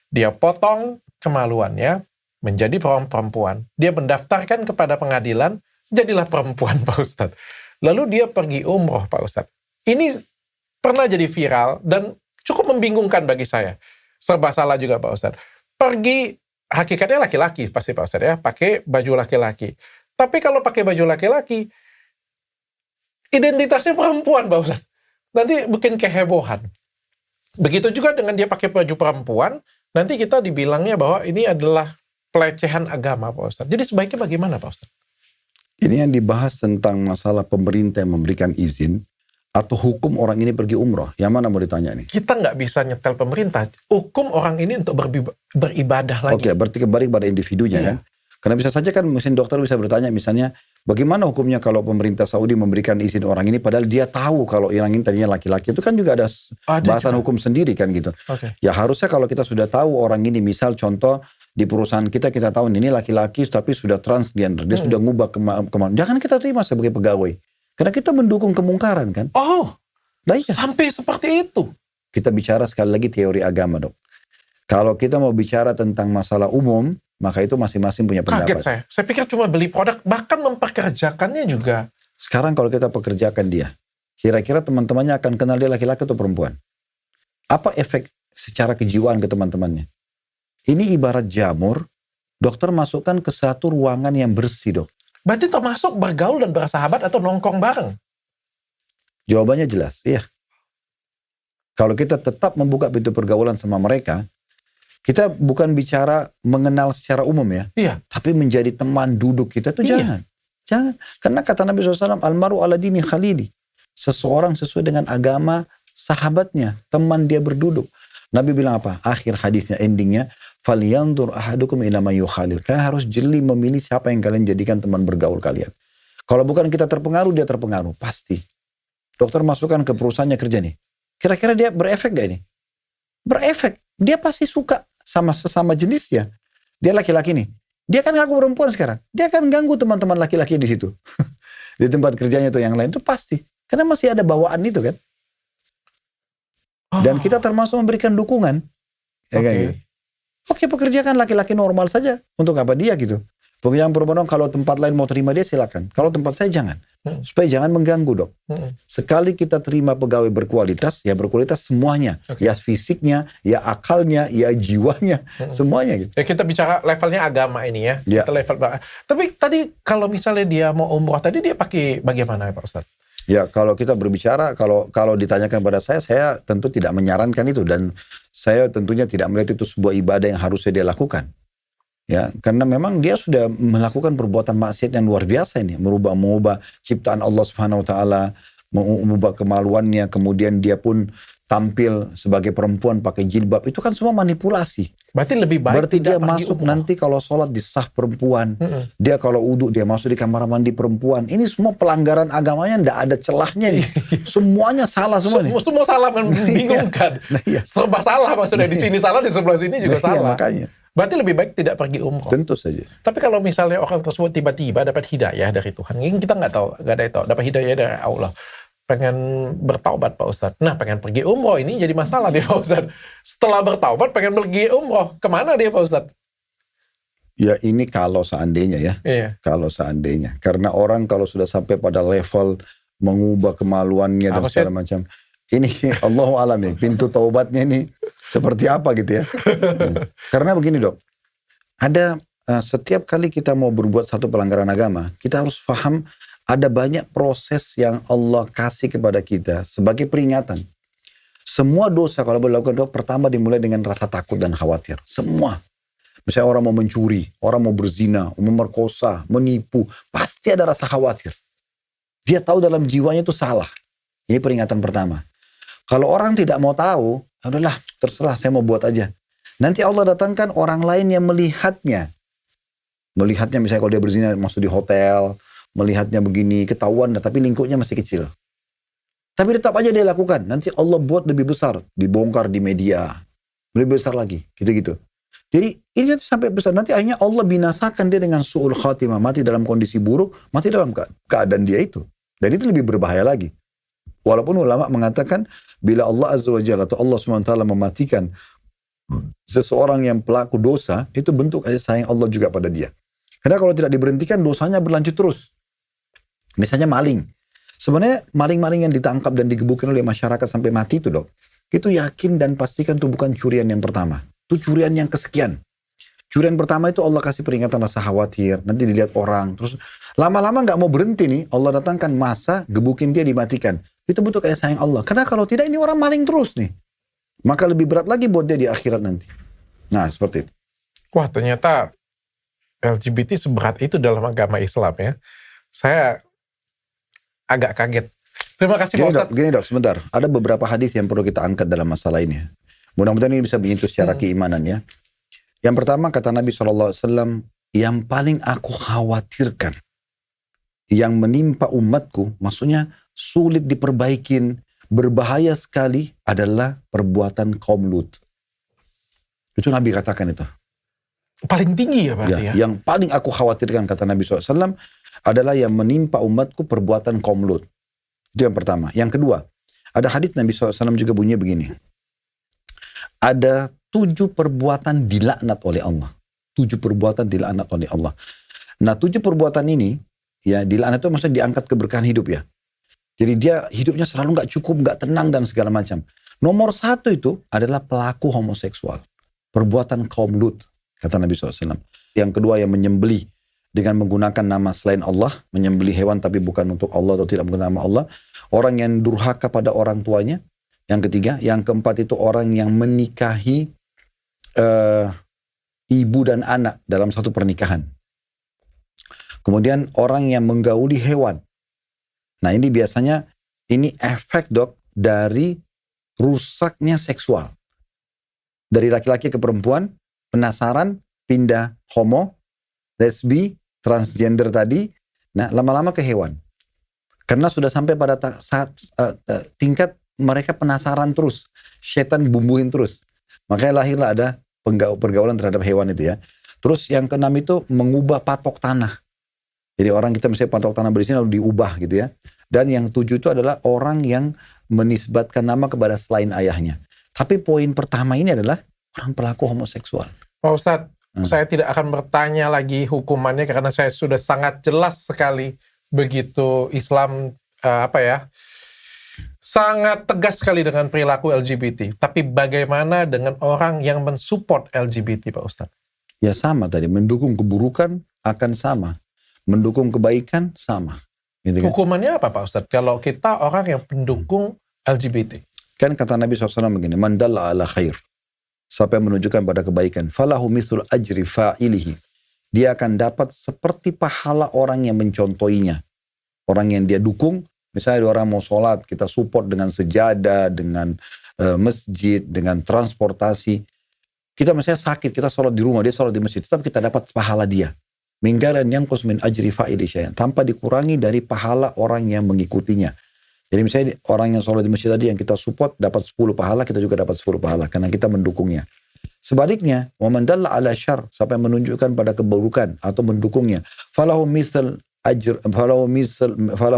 dia potong kemaluannya menjadi perempuan. Dia mendaftarkan kepada pengadilan, jadilah perempuan Pak Ustadz. Lalu dia pergi umroh Pak Ustadz. Ini pernah jadi viral dan cukup membingungkan bagi saya. Serba salah juga Pak Ustadz. Pergi, hakikatnya laki-laki pasti Pak Ustadz ya, pakai baju laki-laki. Tapi kalau pakai baju laki-laki, identitasnya perempuan Pak Ustadz. Nanti bikin kehebohan. Begitu juga dengan dia pakai baju perempuan, nanti kita dibilangnya bahwa ini adalah pelecehan agama Pak Ustadz. Jadi sebaiknya bagaimana Pak Ustadz? Ini yang dibahas tentang masalah pemerintah yang memberikan izin atau hukum orang ini pergi umroh. Yang mana mau ditanya nih? Kita nggak bisa nyetel pemerintah. Hukum orang ini untuk beribadah lagi. Oke, berarti kembali pada individunya kan? Karena bisa saja kan mesin dokter bisa bertanya misalnya, bagaimana hukumnya kalau pemerintah Saudi memberikan izin orang ini padahal dia tahu kalau orang ini tadinya laki-laki. Itu kan juga ada bahasan hukum sendiri kan gitu. Ya harusnya kalau kita sudah tahu orang ini, misal contoh di perusahaan kita tahu ini laki-laki tapi sudah transgender, dia sudah ngubah kemana. Jangan kita terima sebagai pegawai. Karena kita mendukung kemungkaran kan. Sampai seperti itu. Kita bicara sekali lagi teori agama dok. Kalau kita mau bicara tentang masalah umum, maka itu masing-masing punya pendapat. Kaget saya pikir cuma beli produk, bahkan mempekerjakannya juga. Sekarang kalau kita pekerjakan dia, kira-kira teman-temannya akan kenal dia laki-laki atau perempuan? Apa efek secara kejiwaan ke teman-temannya? Ini ibarat jamur, dokter masukkan ke satu ruangan yang bersih dok. Berarti termasuk bergaul dan bersahabat atau nongkrong bareng? Jawabannya jelas, iya. Kalau kita tetap membuka pintu pergaulan sama mereka, kita bukan bicara mengenal secara umum ya. Iya. Tapi menjadi teman duduk kita tuh jangan. Jangan. Karena kata Nabi SAW, almaru ala dini khalili. Seseorang sesuai dengan agama sahabatnya, teman dia berduduk. Nabi bilang apa? Akhir hadisnya, endingnya, falyanzur ahadukum ila man yukhalil. Kalian harus jeli memilih siapa yang kalian jadikan teman bergaul kalian. Kalau bukan kita terpengaruh, dia terpengaruh. Pasti. Dokter masukkan ke perusahaannya kerja nih. Kira-kira dia berefek gak ini? Berefek. Dia pasti suka sama sesama jenisnya. Dia laki-laki nih. Dia kan ngaku perempuan sekarang. Dia akan ganggu teman-teman laki-laki di situ. Di tempat kerjanya tuh yang lain itu pasti. Karena masih ada bawaan itu kan. Dan kita termasuk memberikan dukungan. Oke, pekerjakan laki-laki normal saja. Untuk apa dia gitu. Pekerjaan perempuan kalau tempat lain mau terima dia silakan. Kalau tempat saya jangan. Supaya jangan mengganggu dok. Sekali kita terima pegawai berkualitas, ya berkualitas semuanya. Ya fisiknya, ya akalnya, ya jiwanya. Semuanya gitu. Ya kita bicara levelnya agama ini ya. Kita level. Tapi tadi kalau misalnya dia mau umroh tadi dia pakai bagaimana ya Pak Ustadz? Ya kalau kita berbicara, kalau ditanyakan pada saya tentu tidak menyarankan itu. Dan saya tentunya tidak melihat itu sebuah ibadah yang harusnya dia lakukan. Ya, karena memang dia sudah melakukan perbuatan maksiat yang luar biasa ini, mengubah ciptaan Allah Subhanahu wa taala, mengubah kemaluannya, kemudian dia pun tampil sebagai perempuan pakai jilbab. Itu kan semua manipulasi. Berarti lebih baik berarti dia masuk nanti kalau sholat di saf perempuan, dia kalau uduk dia masuk di kamar mandi perempuan. Ini semua pelanggaran agamanya, ndak ada celahnya nih. Semuanya salah semua nih. Semua salah, membingungkan. Serba salah maksudnya, di sini salah, di sebelah sini juga salah. Makanya. Berarti lebih baik tidak pergi umroh. Tentu saja. Tapi kalau misalnya orang tersebut tiba-tiba dapat hidayah dari Tuhan, kita nggak tahu, nggak ada itu, dapat hidayah dari Allah, pengen bertaubat Pak Ustadz. Nah, pengen pergi umroh, ini jadi masalah dia Pak Ustadz. Setelah bertaubat pengen pergi umroh, kemana dia Pak Ustadz? Ya ini kalau seandainya ya. Iya. Kalau seandainya. Karena orang kalau sudah sampai pada level mengubah kemaluannya dan segala macam. Ini Allahu alam nih, pintu taubatnya ini seperti apa gitu ya. Karena begini Dok. Ada setiap kali kita mau berbuat satu pelanggaran agama, kita harus paham ada banyak proses yang Allah kasih kepada kita sebagai peringatan. Semua dosa kalau boleh dilakukan Dok, pertama dimulai dengan rasa takut dan khawatir. Semua. Misalnya orang mau mencuri, orang mau berzina, memerkosa, menipu, pasti ada rasa khawatir. Dia tahu dalam jiwanya itu salah. Ini peringatan pertama. Kalau orang tidak mau tahu, ya udahlah terserah saya mau buat aja. Nanti Allah datangkan orang lain yang melihatnya. Melihatnya misalnya kalau dia berzina masuk di hotel, melihatnya begini, ketahuan, tapi lingkupnya masih kecil. Tapi tetap aja dia lakukan. Nanti Allah buat lebih besar, dibongkar di media. Lebih besar lagi, gitu-gitu. Jadi ini nanti sampai besar, nanti akhirnya Allah binasakan dia dengan su'ul khatimah, mati dalam kondisi buruk, mati dalam keadaan dia itu. Dan itu lebih berbahaya lagi. Walaupun ulama mengatakan bila Allah Azza wa Jalla atau Allah SWT mematikan seseorang yang pelaku dosa, itu bentuk kasih sayang Allah juga pada dia. Karena kalau tidak diberhentikan dosanya berlanjut terus. Misalnya maling. Sebenarnya maling-maling yang ditangkap dan digebukin oleh masyarakat sampai mati itu Dok, itu yakin dan pastikan itu bukan curian yang pertama. Itu curian yang kesekian. Curian pertama itu Allah kasih peringatan rasa khawatir. Nanti dilihat orang. Terus lama-lama gak mau berhenti nih. Allah datangkan masa gebukin dia dimatikan. Itu bentuk kayak sayang Allah. Karena kalau tidak ini orang maling terus nih. Maka lebih berat lagi buat dia di akhirat nanti. Nah seperti itu. Wah ternyata LGBT seberat itu dalam agama Islam ya. Saya agak kaget. Terima kasih Pak Ustadz. Gini dok, sebentar. Ada beberapa hadis yang perlu kita angkat dalam masalah ini. Mudah-mudahan ini bisa menyentuh secara keimanan ya. Yang pertama kata Nabi SAW, yang paling aku khawatirkan, yang menimpa umatku, maksudnya sulit diperbaikin, berbahaya sekali adalah perbuatan kaum Lut. Itu Nabi katakan itu. Paling tinggi ya berarti ya? Yang paling aku khawatirkan kata Nabi SAW adalah yang menimpa umatku perbuatan kaum Lut. Itu yang pertama. Yang kedua, ada hadis Nabi SAW juga bunyinya begini. Ada 7 perbuatan dilaknat oleh Allah. 7 perbuatan dilaknat oleh Allah. Nah 7 perbuatan ini, ya dilaknat itu maksudnya diangkat keberkahan hidup ya. Jadi dia hidupnya selalu gak cukup, gak tenang dan segala macam. Nomor 1 itu adalah pelaku homoseksual. Perbuatan kaum Lut, kata Nabi SAW. Yang kedua yang menyembelih dengan menggunakan nama selain Allah. Menyembelih hewan tapi bukan untuk Allah atau tidak menggunakan nama Allah. Orang yang durhaka pada orang tuanya. Yang ketiga, yang keempat itu orang yang menikahi ibu dan anak dalam satu pernikahan. Kemudian orang yang menggauli hewan. Nah ini biasanya, ini efek Dok dari rusaknya seksual. Dari laki-laki ke perempuan, penasaran, pindah homo, lesbi, transgender tadi, nah lama-lama ke hewan. Karena sudah sampai pada tingkat mereka penasaran terus. Setan bumbuin terus. Makanya lahirlah ada pergaulan terhadap hewan itu ya. Terus yang keenam itu mengubah patok tanah. Jadi orang kita misalnya patok tanah bersini lalu diubah gitu ya. Dan yang 7 itu adalah orang yang menisbatkan nama kepada selain ayahnya. Tapi poin pertama ini adalah orang pelaku homoseksual. Pak Ustadz, saya tidak akan bertanya lagi hukumannya karena saya sudah sangat jelas sekali begitu Islam sangat tegas sekali dengan perilaku LGBT. Tapi bagaimana dengan orang yang mensupport LGBT, Pak Ustadz? Ya sama tadi, mendukung keburukan akan sama. Mendukung kebaikan sama. Gitu kan? Hukumannya apa Pak Ustadz? Kalau kita orang yang pendukung LGBT. Kan kata Nabi SAW begini, man dalla ala khair. Siapa yang menunjukkan pada kebaikan. Falahu mithul ajri fa'ilihi. Dia akan dapat seperti pahala orang yang mencontohinya. Orang yang dia dukung. Misalnya ada orang mau sholat, kita support dengan sejadah, dengan masjid, dengan transportasi. Kita misalnya sakit, kita sholat di rumah, dia sholat di masjid. Tetap kita dapat pahala dia. Minggalan yang min ajri fa'ili syai'an. Tanpa dikurangi dari pahala orang yang mengikutinya. Jadi misalnya orang yang sholat di masjid tadi yang kita support dapat 10 pahala, kita juga dapat 10 pahala. Karena kita mendukungnya. Sebaliknya, wa man dalla ala syarr, siapa yang menunjukkan pada keburukan atau mendukungnya, falahu mithal ajr, falahu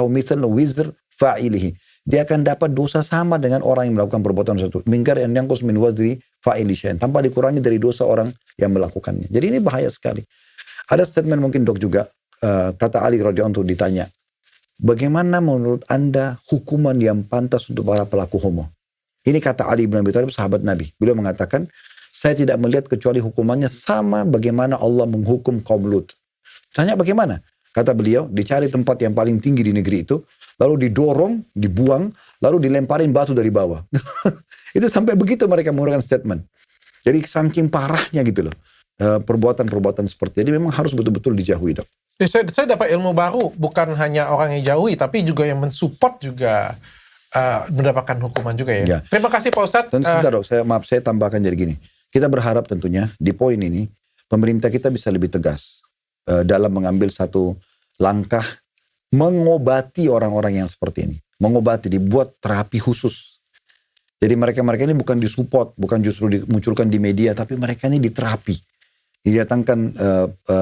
mithal wizr fa'ilihi. dia akan dapat dosa sama dengan orang yang melakukan perbuatan tersebut. Mingkar yang yangkus min wazri fa'ili syai'in, tanpa dikurangi dari dosa orang yang melakukannya. Jadi ini bahaya sekali. Ada statement mungkin dok juga, kata Ali radhiyallahu anhu ditanya, bagaimana menurut Anda hukuman yang pantas untuk para pelaku homo? Ini kata Ali bin Abi Thalib, sahabat Nabi. Beliau mengatakan, saya tidak melihat kecuali hukumannya sama bagaimana Allah menghukum kaum Lut. Tanya bagaimana? Kata beliau, dicari tempat yang paling tinggi di negeri itu, lalu didorong, dibuang, lalu dilemparin batu dari bawah. Itu sampai begitu mereka mengeluarkan statement. Jadi saking parahnya gitu loh. Perbuatan-perbuatan seperti ini memang harus betul-betul dijauhi, dok. Saya dapat ilmu baru, bukan hanya orang yang jauhi, tapi juga yang mensupport juga mendapatkan hukuman juga ya. Terima kasih Pak Ustadz. Dan sebentar dok, saya tambahkan jadi gini. Kita berharap tentunya di poin ini, pemerintah kita bisa lebih tegas dalam mengambil satu langkah mengobati orang-orang yang seperti ini. Mengobati, dibuat terapi khusus. Jadi mereka-mereka ini bukan disupport, bukan justru dimunculkan di media, tapi mereka ini diterapi. Didatangkan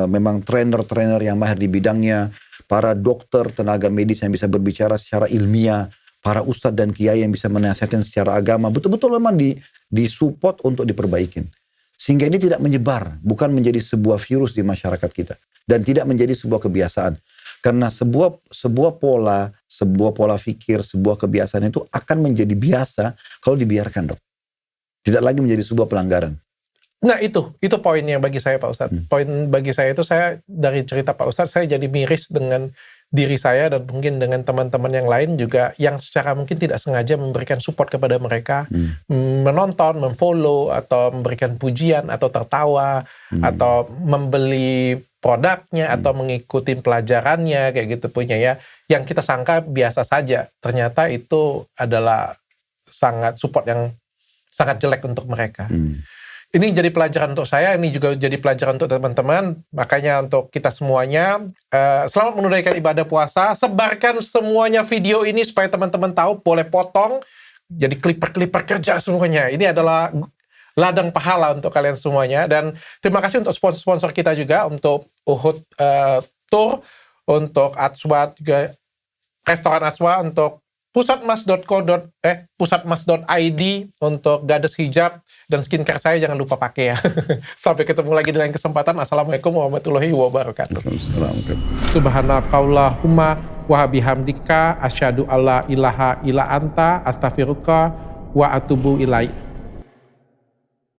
memang trainer-trainer yang mahir di bidangnya, para dokter, tenaga medis yang bisa berbicara secara ilmiah, para ustadz dan kiai yang bisa menasihatkan secara agama, betul-betul memang disupport untuk diperbaikin. Sehingga ini tidak menyebar, bukan menjadi sebuah virus di masyarakat kita. Dan tidak menjadi sebuah kebiasaan. Karena sebuah pola fikir, sebuah kebiasaan itu akan menjadi biasa kalau dibiarkan, dok. Tidak lagi menjadi sebuah pelanggaran. Nah itu poinnya bagi saya Pak Ustadz. Poin bagi saya itu, saya dari cerita Pak Ustadz, saya jadi miris dengan diri saya dan mungkin dengan teman-teman yang lain juga yang secara mungkin tidak sengaja memberikan support kepada mereka, menonton, memfollow, atau memberikan pujian, atau tertawa, atau membeli produknya, atau mengikuti pelajarannya, kayak gitu punya ya. Yang kita sangka biasa saja, ternyata itu adalah sangat support yang sangat jelek untuk mereka. Ini jadi pelajaran untuk saya, ini juga jadi pelajaran untuk teman-teman. Makanya untuk kita semuanya, selamat menunaikan ibadah puasa. Sebarkan semuanya video ini supaya teman-teman tahu, boleh potong. Jadi clipper kerja semuanya. Ini adalah ladang pahala untuk kalian semuanya. Dan terima kasih untuk sponsor-sponsor kita juga, untuk Uhud Tour, untuk Atswa juga, Restoran Atswa, untuk pusatmas.id untuk Goddess Hijab, dan skincare saya jangan lupa pakai ya. Sampai ketemu lagi di lain kesempatan. Assalamualaikum warahmatullahi wabarakatuh. Subhanakallahumma wa bihamdika asyhadu alla ilaha illa anta astaghfiruka wa atubu ilaik.